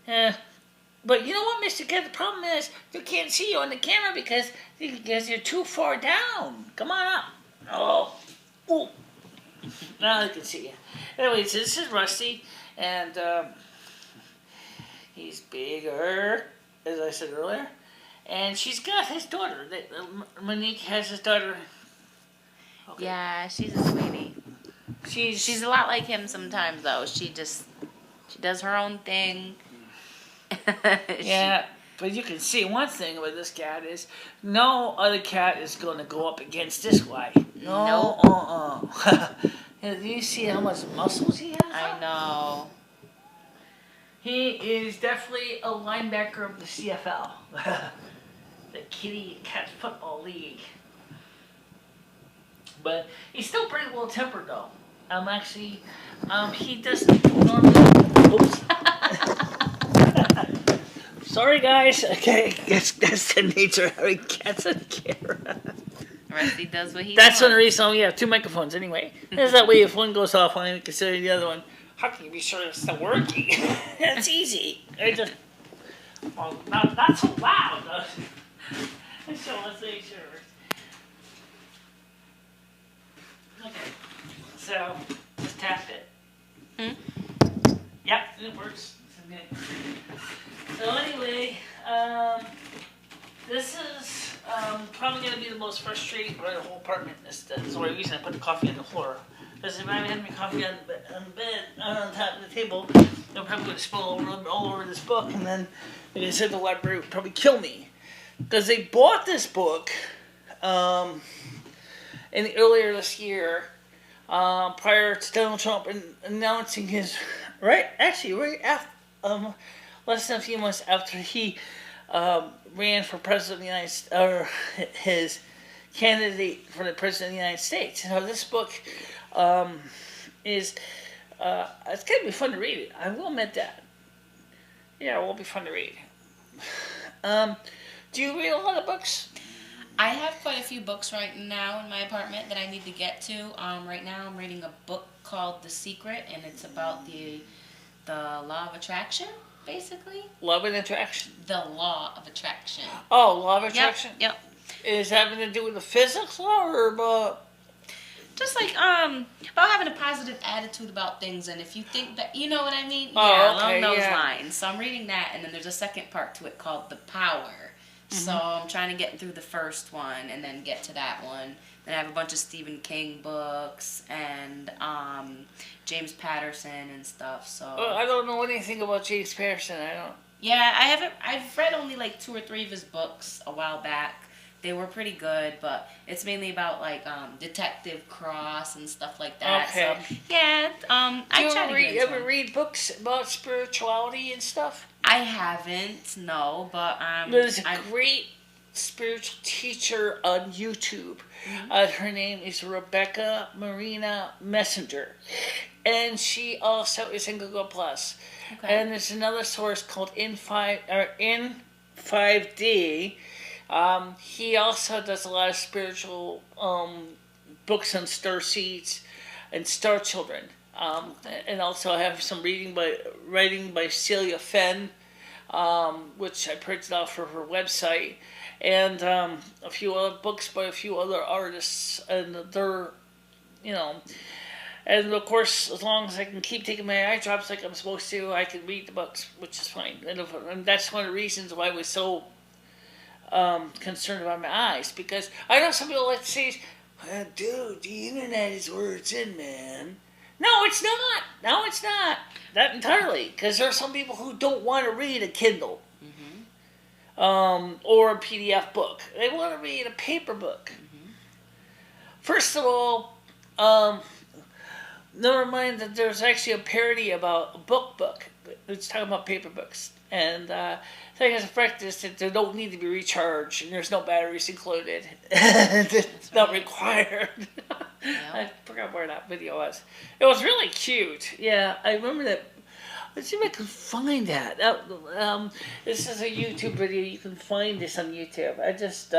But you know what, Mr. Cat? The problem is you can't see you on the camera because you're too far down. Come on up. Oh. Ooh. Now I can see you. Anyway, so this is Rusty, and he's bigger, as I said earlier. And she's got his daughter. Monique has his daughter. Okay. Yeah, she's a sweetie. She's a lot like him sometimes, though. She does her own thing. Yeah, but you can see one thing with this cat is no other cat is going to go up against this guy. No. Do you see how much muscles he has? I know. He is definitely a linebacker of the CFL. The Kitty Cat Football League. But he's still pretty well tempered though. He doesn't normally. Oops. Sorry guys. Okay, that's the nature of having cats on camera. Rusty does what he That's wants. one reason we have two microphones anyway. There's that way if one goes offline, we consider the other one. How can you be sure it's still working? That's easy. Not so loud though. So let's make sure. Okay. So just tap it. Yep, it works. So anyway, this is probably going to be the most frustrating part of the whole apartment. That's the only reason I put the coffee on the floor. Because if I had my coffee on the bed, on top of the table, it'll probably would spill all over this book, and then, like I said, the library would probably kill me. Because they bought this book earlier this year, prior to Donald Trump announcing his less than a few months after he ran for president of the United States, or his candidate for the president of the United States. Now this book it's gonna be fun to read it. I will admit that. Yeah, it will be fun to read. Do you read a lot of books? I have quite a few books right now in my apartment that I need to get to. Right now I'm reading a book called The Secret, and it's about the the law of attraction, basically. Love and attraction. The law of attraction. Oh, law of attraction. Yep. Is that having to do with the physics law or about? Just like about having a positive attitude about things, and if you think that, you know what I mean? Oh, yeah, okay, along those yeah. lines. So I'm reading that, and then there's a second part to it called The Power. So I'm trying to get through the first one and then get to that one. Then I have a bunch of Stephen King books and James Patterson and stuff. So I don't know anything about James Patterson. I don't. yeah, I've read only like 2 or 3 of his books a while back. They were pretty good, but it's mainly about like Detective Cross and stuff like that. Okay. So yeah, I try to get into ever them. read books about spirituality and stuff? I haven't, no, but There's a great spiritual teacher on YouTube. Her name is Rebecca Marina Messenger, and she also is in Google Plus. Okay. And there's another source called In5D. He also does a lot of spiritual books on star seeds and star children. And also I have some writing by Celia Fenn, which I printed off for her website, and a few other books by a few other artists, and they're, you know, and of course, as long as I can keep taking my eye drops like I'm supposed to, I can read the books, which is fine. And that's one of the reasons why I was so concerned about my eyes, because I know some people like to say, dude, the internet is where it's in, man. No, it's not. No, it's not. Not entirely, because there are some people who don't want to read a Kindle or a PDF book. They want to read a paper book. First of all, never mind that there's actually a parody about a book. It's talking about paper books. And I think as a practice that they don't need to be recharged, and there's no batteries included. It's not required. I forgot where that video was. It was really cute. Yeah, I remember that. Let's see if I can find that. This is a YouTube video. You can find this on YouTube. I just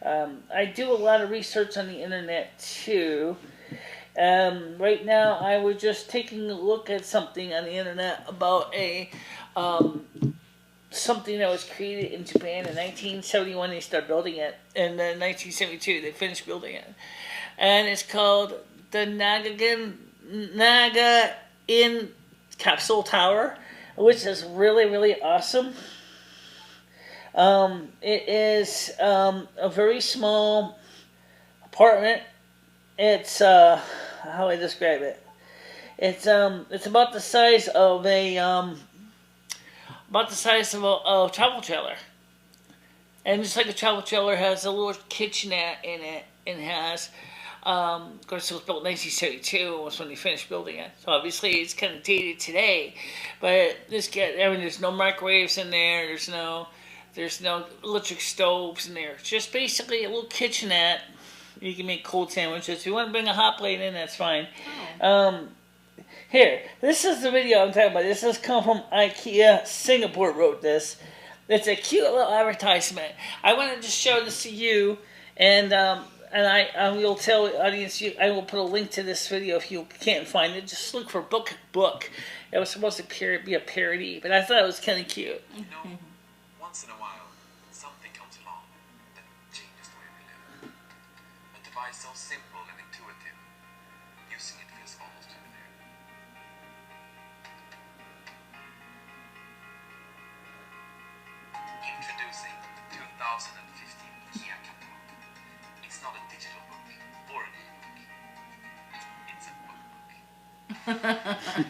I do a lot of research on the internet too. Right now, I was just taking a look at something on the internet about something that was created in Japan in 1971. They started building it, and then 1972 they finished building it, and it's called the Naga In Capsule Tower, which is really, really awesome. It is a very small apartment. It's how do I describe it? It's about the size of a travel trailer, and just like a travel trailer, has a little kitchenette in it, and has of course it was built in 1972 was when they finished building it. So obviously it's kind of dated today, but there's no microwaves in there. There's no electric stoves in there. It's just basically a little kitchenette. You can make cold sandwiches. If you want to bring a hot plate in, that's fine. Here, this is the video I'm talking about. This has come from IKEA. Singapore wrote this. It's a cute little advertisement. I want to just show this to you, and I will tell the audience. I will put a link to this video if you can't find it. Just look for book. It was supposed to be a parody, but I thought it was kind of cute. You know, once in a while, something comes along that changes the way we live. A device so simple and intuitive, using it feels almost familiar. Introducing the 2015 Kia catalog. It's not a digital book or an e-book. It's a book. The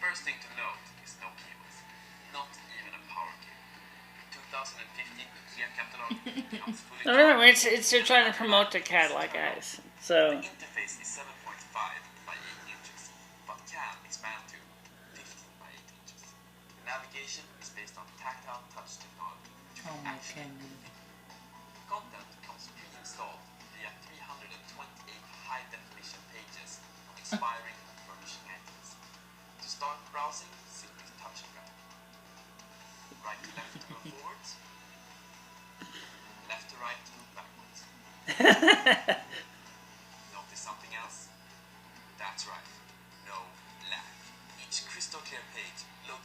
first thing to note is no cables, not even a power cable. 2015 Kia catalog comes fully Remember, they're trying to promote the catalog, guys. So The interface is 7.5 by 8 inches, but can expand to 15 by 8 inches. The navigation is based on tactile touch technology, which we actually Content comes pre-installed via 328 high-definition pages on expiring and furnishing items. To start browsing, simply touch and drag. Right to left to go forwards. Left to right to move backwards. Notice something else? That's right. No lag.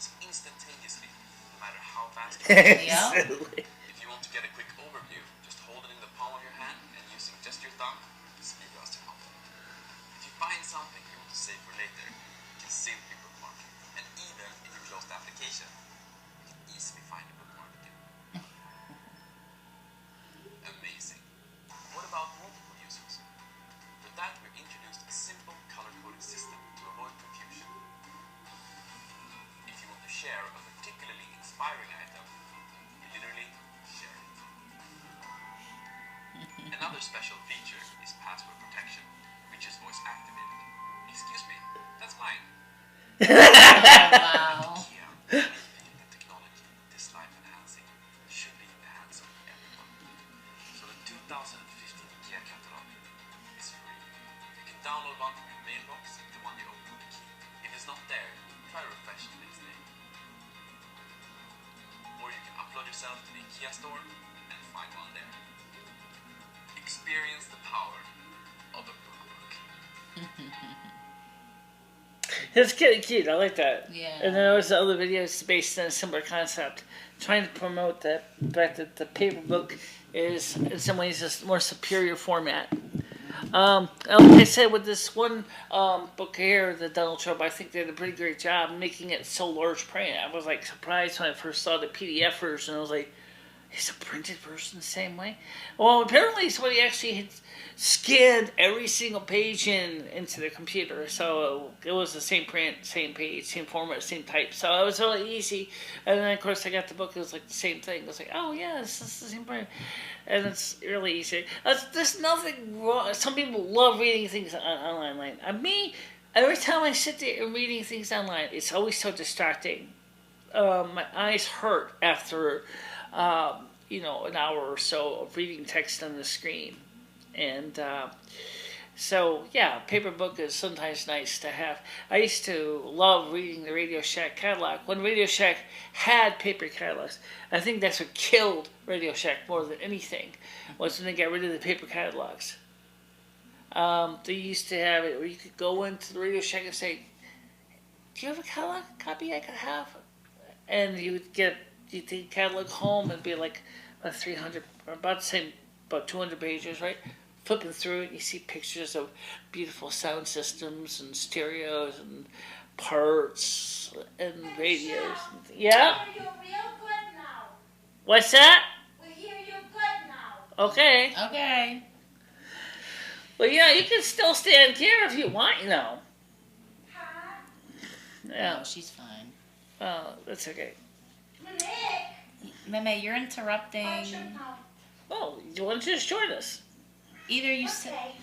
updates instantaneously, no matter how fast Absolutely. If you want to get a quick overview, just hold it in the palm of your hand and using just your thumb, speed goes to help. If you find something you want to save for later, you can simply bookmark it. And even if you close the application, you can easily find the bookmark again. Amazing. What about multiple users? For that, we've introduced a simple color-coded system to avoid confusion. If you want to share a particularly inspiring item, you literally share it. Another special feature is password protection, which is voice activated. Excuse me, that's mine. Wow. IKEA, anything and technology this life enhancing should be in the hands of everyone. So the 2015 IKEA catalog is free. You can download one from your mailbox, the one you open with a key. If it's not there, try to refresh the next day. Or you can upload yourself to the IKEA store and find one there. Experience the power of a bookmark. It's kind of cute. I like that. Yeah. And then there was the other videos based on a similar concept, trying to promote the fact that the paper book is, in some ways, a more superior format. Like I said, with this one book here, the Donald Trump, I think they did a pretty great job making it so large print. I was like surprised when I first saw the PDF version. I was like, is the printed version the same way? Well, apparently somebody actually had scanned every single page into the computer, so it was the same print, same page, same format, same type. So it was really easy. And then of course I got the book; it was like the same thing. It was like, oh yeah, this is the same print, and it's really easy. There's nothing wrong. Some people love reading things online. Me, every time I sit there and reading things online, it's always so distracting. My eyes hurt after. An hour or so of reading text on the screen. And so, yeah, paper book is sometimes nice to have. I used to love reading the Radio Shack catalog. When Radio Shack had paper catalogs, I think that's what killed Radio Shack more than anything, was when they got rid of the paper catalogs. They used to have it where you could go into the Radio Shack and say, do you have a catalog copy I could have? And you would take the catalog home and be like 300, or about the same, about 200 pages, right? Flipping through it, you see pictures of beautiful sound systems and stereos and parts and radios. Yeah? We hear you real good now. What's that? We hear you good now. Okay. Okay. Well, yeah, you can still stay on camera if you want, Huh? Yeah. No, she's fine. Oh, that's okay. Nick. Meme, you're interrupting. I should know. Oh, you want to just join us? Either you sit. Okay.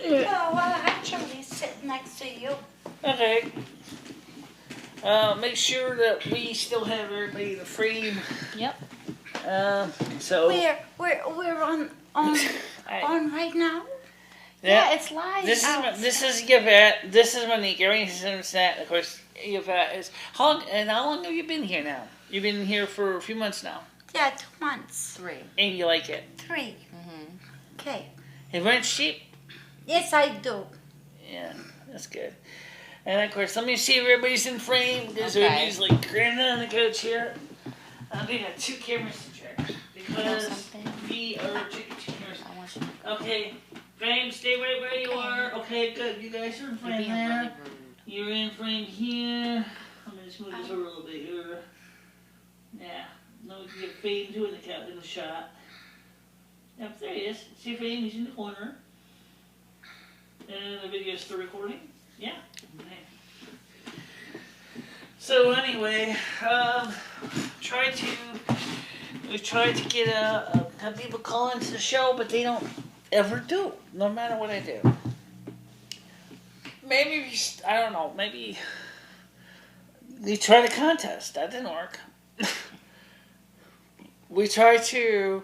Yeah. No, well, actually sit next to you. Okay. Make sure that we still have everybody in the frame. Yep. So. We're on right now. Yeah, it's live. This is Yvette. This is Monique. Everything's internet. Of course, Yvette is. How long have you been here now? You've been here for a few months now. Yeah, 2 months. 3. And you like it? 3. Mm-hmm. Okay. It rent cheap? Yes, I do. Yeah, that's good. And of course, let me see if everybody's in frame because Okay. everybody's like grinning on the couch here. We got 2 cameras to check because we are checking 2 cameras. I want you. Okay, frame, stay right where you are. Okay, good. You guys are in You're frame being there. really rude. You're in frame here. I'm gonna just move this over a little bit here. Yeah. Now we can get Fade into in the shot. Yep, there he is. See Fade, he's in the corner. And the video's still recording. Yeah. Okay. So anyway, we tried to get have people call into the show, but they don't ever do, no matter what I do. Maybe I don't know. Maybe we tried a contest. That didn't work. We tried to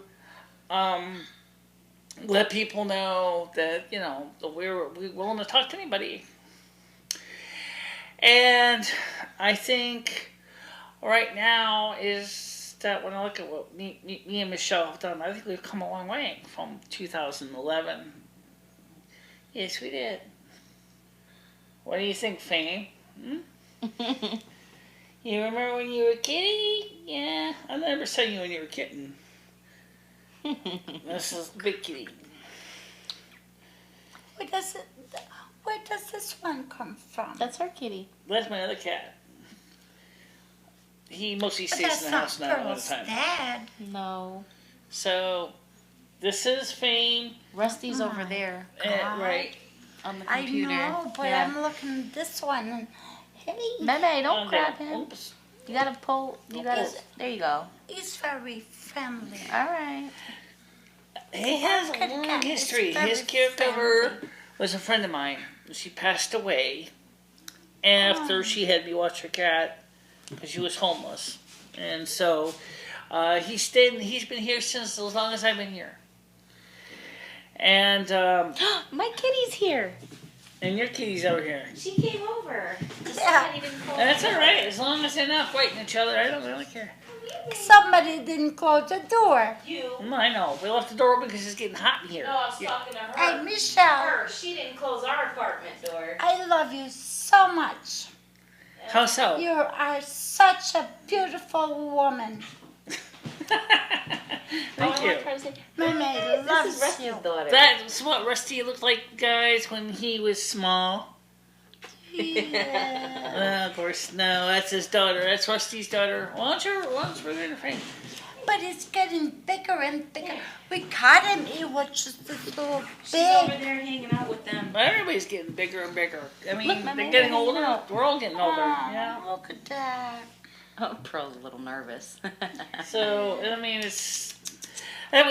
let people know that we're willing to talk to anybody. And I think right now is that when I look at what me and Michele have done, I think we've come a long way from 2011. Yes, we did. What do you think, Fame? Hmm? You remember when you were a kitty? Yeah, I never saw you when you were a kitten. This is the big kitty. Where does this one come from? That's our kitty. That's my other cat. He mostly stays That's in the house not now all the Pearl's time. dad. No. So, this is Fame. Rusty's over there Right. on the I computer. know, but Yeah. I'm looking at this one and hey, Meme, don't Okay. grab him. Oops. You gotta pull. You gotta. There you go. he's very friendly. All right. He has a long history. His caregiver was a friend of mine. She passed away after she had me watch her cat because she was homeless. And so he's been here since as long as I've been here. And My kitty's here. your kitty's over here. She came over. Yeah. That's all right. As long as they're not fighting each other, I don't really care. Somebody didn't close the door. You. I know. We left the door open because it's getting hot in here. No, I was talking to her. Hey, Michelle, She didn't close our apartment door. I love you so much. How so? You are such a beautiful woman. Thank you. Meme This loves is Rusty's you. daughter. That's what Rusty looked like, guys, when he was small. Yeah. Of course, no, that's his daughter. That's Rusty's daughter. Why don't you bring her in the frame? But it's getting bigger and bigger. We caught him. It was just a little She's over big. there hanging out with them. Everybody's getting bigger and bigger. I mean, Look, Mama, they're getting they're older. hanging out. We're all getting older. Oh, Yeah. look at that. Oh, Pearl's a little nervous. So, I mean,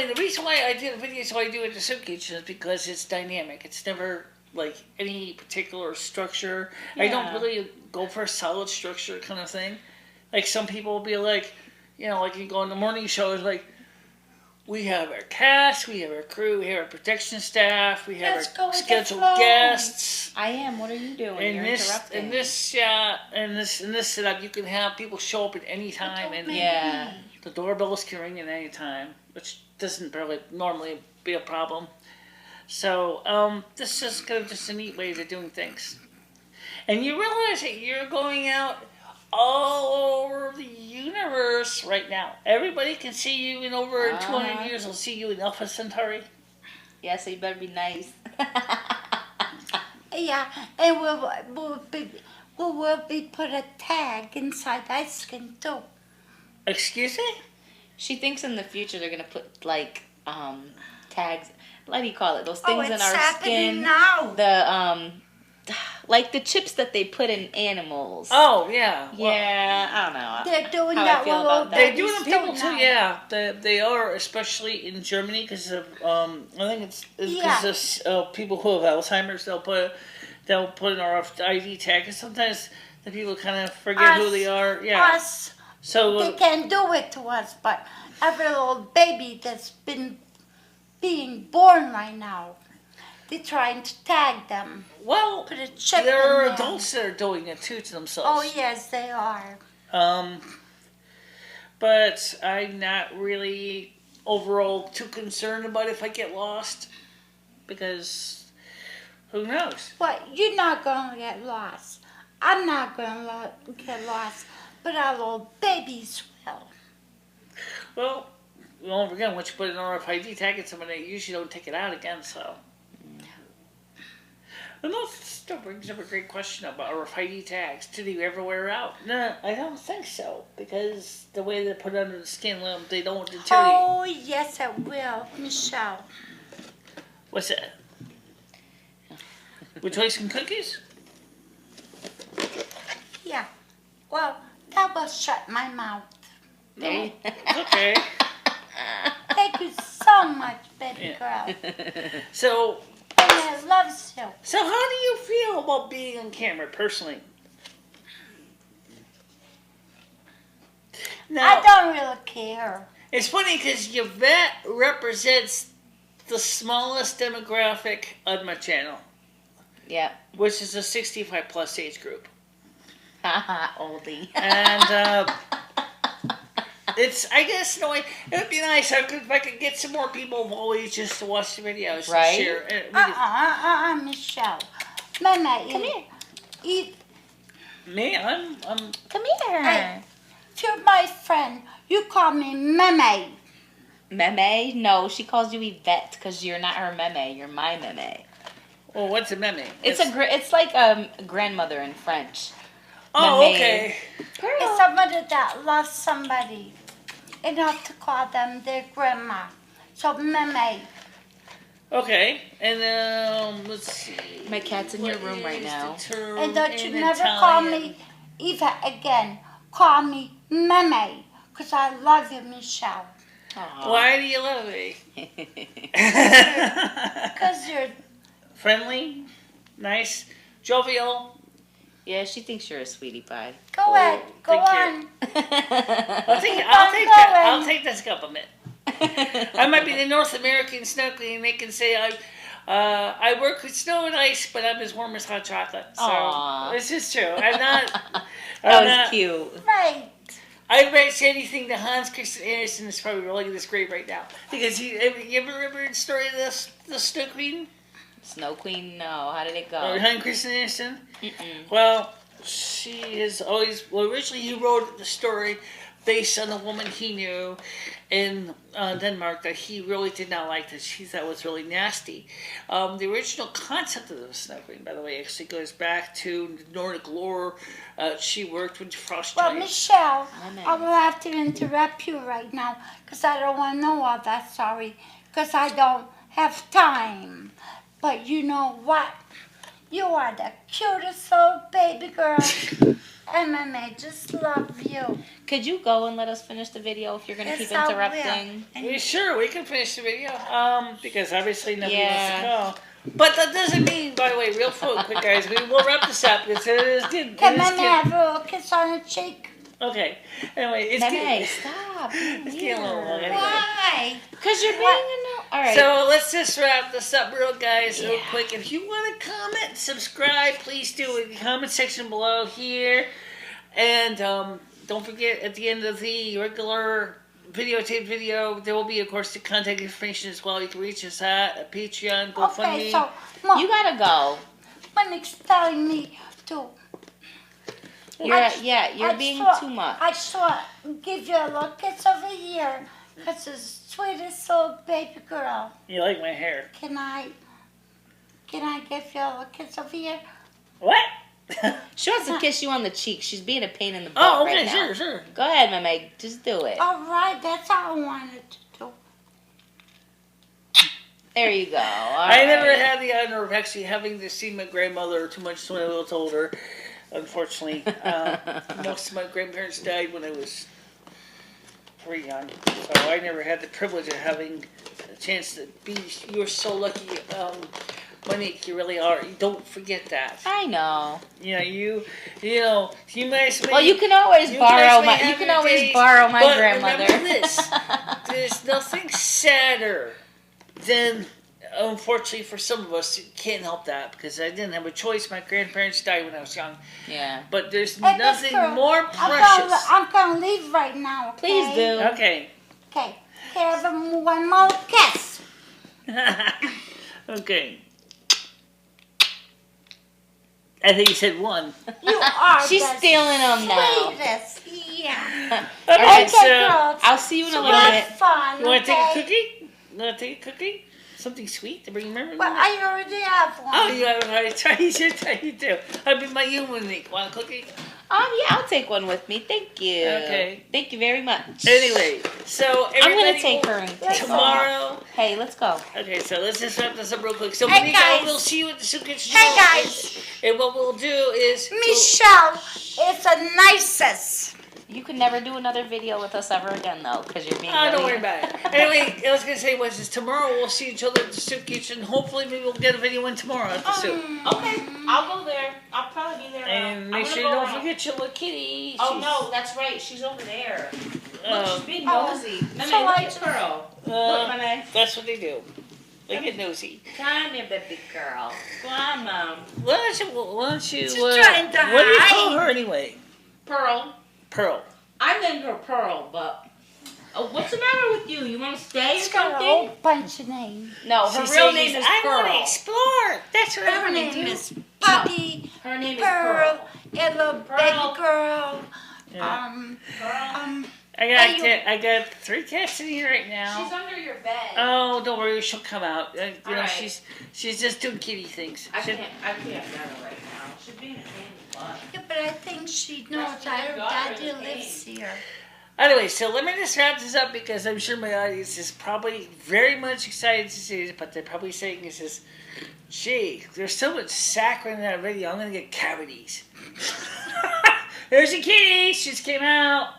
the reason why I did a video so I do it at the soup kitchen is because it's dynamic. It's never like any particular structure. I don't Yeah. really go for a solid structure kind of thing. Like some people will be like, like you go on the morning show, it's like, we have our cast, we have our crew, we have our protection staff, we have Let's go our with the scheduled flow. guests. I am. What are you doing? In You're this, interrupting. in this setup, you can have people show up at any time, and Yeah. the doorbells can ring at any time, which doesn't really normally be a problem. So this is kind of just a neat way of doing things. And you realize that you're going out all over the universe right now. Everybody can see you in over 200 years. They'll see you in Alpha Centauri. Yeah, so you better be nice. Yeah, and we'll be put a tag inside ice skin too. Excuse me? She thinks in the future they're gonna put like tags. What do you call it? Those things in it's our happening skin. now. The like the chips that they put in animals. Oh, yeah. Well, Yeah, I don't know. They're doing How I that feel with about old that. They babies do it in people too too, now. yeah. They are, especially in Germany, because of I think it's because of people who have Alzheimer's. They'll put an RFID tag, and sometimes the people kind of forget who they are. Yeah. Us, So they can't do it to us, but every little baby that's been being born right now, they're trying to tag them. well, Put a chip there in are them. adults that are doing it too to themselves. Oh yes, they are. But I'm not really overall too concerned about if I get lost, because who knows? What? You're not gonna get lost. I'm not gonna get lost, but our little babies will. Well, don't forget, once you put an RFID tag in somebody, they usually don't take it out again, so. And that still brings up a great question about RFID tags. Do they ever wear out? No, I don't think so, because the way they're put under the skin, they don't deteriorate. Oh yes, it will, Michelle. What's that? Would you like some cookies? Yeah. Well, that will shut my mouth. There you- Okay. Thank you so much, baby girl. So, And I loves you. so how do you feel about being on camera, personally? Now, I don't really care. it's funny because Yvette represents the smallest demographic on my channel, Yep. which is a 65 plus age group. Haha, oldie. And I guess, it would be nice if I could get some more people of all ages to watch the videos Right? and share. And we could- Michelle. Mama, Come here. eat. Me? I'm. Come here. Hey. If you're my friend, you call me Meme. Meme? No, she calls you Yvette because you're not her meme. You're my meme. Well, what's a meme? It's like a grandmother in French. Oh, Meme. okay. It's somebody that loves somebody enough to call them their grandma. So Meme. Okay, and let's see. My cat's in your room right now. And don't you never call me Eva again. Call me Meme. Because I love you, Michele. Aww. Why do you love me? Because you're friendly, nice, jovial. Yeah, she thinks you're a sweetie pie. Go ahead. Go thank on. I'll take this compliment. I might be the North American snow queen. They can say I work with snow and ice, but I'm as warm as hot chocolate. So Aww. this is true. I'm not. That was cute. Right. I might say anything to Hans Christian Andersen is probably rolling in his grave right now because you ever remember the story of the snow queen? Snow Queen? No. How did it go? Or Hans Christian Andersen? Mm-mm. Well, she is always. Well, originally he wrote the story based on a woman he knew in Denmark that he really did not like, that she thought was really nasty. The original concept of the Snow Queen, by the way, actually goes back to Nordic lore. She worked with frost Well, giants. Michele, I will have to interrupt you right now because I don't want to know all that story because I don't have time. But you know what? You are the cutest little baby girl. MMA, just love you. Could you go and let us finish the video if you're going to keep interrupting? Sure, we can finish the video. Because obviously nobody wants to Yeah. go. But that doesn't mean, by the way, real quick, guys, we'll wrap this up. It is good. Can Meme have a little kiss on the cheek? Okay. Anyway, it's Meme, getting, stop. it's getting a little long anyway. Why? Because you're being All right. So let's just wrap this up real guys real Yeah. quick. If you want to comment, subscribe, please do it in the comment section below here. And don't forget, at the end of the regular videotaped video, there will be, of course, the contact information as well. You can reach us at Patreon, GoFundMe. Okay, so Mom, You gotta go. Monic's telling me to. You're being too much. I just want to give you a little kiss over here because the sweetest little baby girl. You like my hair. Can I give you a little kiss over here? What? She wants to kiss you on the cheek. She's being a pain in the butt Oh, okay, right now. sure. Go ahead, Meme. Just do it. All right, that's all I wanted to do. There you go. All I never right. had the honor of actually having to see my grandmother too much when I was older. Unfortunately, most of my grandparents died when I was pretty young, so I never had the privilege of having a chance to be. You're so lucky, Monique. You really are. Don't forget that. I know. You know, you guys may. Well, you can always borrow my. You have can your always days, borrow my but grandmother. Remember this: there's nothing sadder than, unfortunately, for some of us, you can't help that because I didn't have a choice. My grandparents died when I was young. Yeah. But there's Hey, nothing Miss Girl, more precious. I'm gonna leave right now. Okay? Please do. Okay. Okay. Have one more kiss. Okay. I think you said one. You are. She's the stealing them now. sweetest. Yeah. All right, Okay, so girls. I'll see you in a So little have bit. fun. You want to okay? take a cookie? You want to take a cookie? Something sweet to bring memory? Well, I already have one. Oh, you have a try. You should try you too. I'll be my Monique. Want a cookie? Yeah, I'll take one with me. Thank you. Okay. Thank you very much. Anyway, so I'm everybody gonna take her and take tomorrow. Hey, let's go. Okay, so let's just wrap this up real quick. So, Hey, Monique, guys. we'll see you at the soup kitchen. Hey, tomorrow. guys. And what we'll do is Michele is the nicest. You can never do another video with us ever again, though, because you're being. Oh, don't really- worry about it. Anyway, I was going to say was is tomorrow we'll see each other at the soup kitchen. Hopefully, maybe we'll get a video in tomorrow at the soup. Okay, I'll go there. I'll probably be there. And make sure you don't forget your little kitty. Oh She's- no, that's right. She's over there. Look, Um, she's being Oh, nosy. Meme, so look I at just- Pearl. Uh, Look, Meme. That's what they do. They get nosy. Come here, baby girl. Go on, Mom. Why don't you? She's trying to what do you call hide. her anyway? Pearl. Pearl. I named her Pearl, but Oh, what's the matter with you? You want to stay or She's got a something? whole bunch of names. No, her She real says, name is I Pearl. want to explore. That's what I Her want to name do. is Puppy, Her name is Pearl, Pearl. and little Pearl. baby girl. Pearl. I got 3 cats sitting here right now. She's under your bed. Oh, don't worry, she'll come out. You know, Alright. she's just doing kitty things. I can't get her right now. She's being a pain in the butt. Yeah, but I think she knows that her daddy lives here. Anyway, so let me just wrap this up because I'm sure my audience is probably very much excited to see this, but they're probably saying this is, gee, there's so much saccharine in that video, I'm going to get cavities. There's a kitty, she just came out.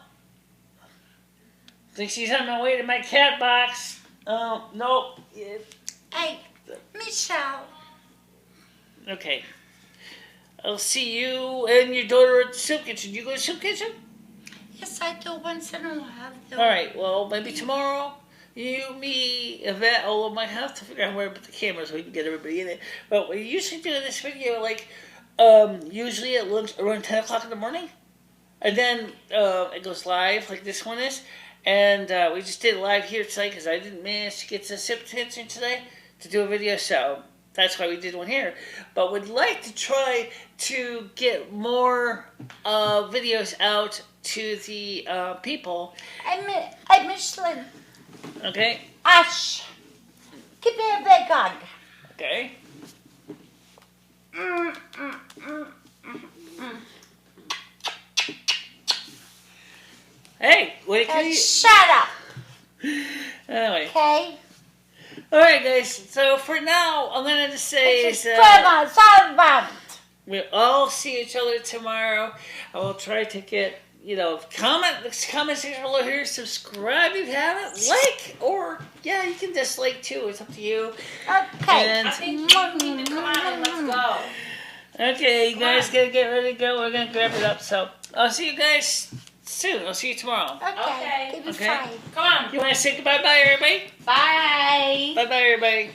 Think she's on my way to my cat box. Oh, nope. Yeah. Hey, Michele. Okay. I'll see you and your daughter at the soup kitchen. You go to the soup kitchen? Yes, I do once in a while. All right. Well, maybe tomorrow. You, me, Yvette, all of my have to figure out where to put the camera so we can get everybody in it. But we usually do this video like usually at lunch around 10 o'clock in the morning, and then it goes live like this one is. And we just did it live here today because I didn't manage to get to soup kitchen today to do a video, so that's why we did one here. But we'd like to try to get more videos out to the people. Hey, Michelin. Okay? Ash. Give me a big hug. Okay. Hey, what can you... Shut up. Anyway. Okay? Alright, guys. So for now, I'm going to just say is we'll all see each other tomorrow. I will try to get, comment section below here. Subscribe if you haven't. Like, or, yeah, you can dislike too. It's up to you. Okay. And, I think you need to come on and let's go. okay, you guys got to get ready to go. We're going to grab it up. So I'll see you guys soon. I'll see you tomorrow. Okay. Give me Okay. 5. Come on. You want to say goodbye-bye, everybody? Bye. Bye-bye, everybody.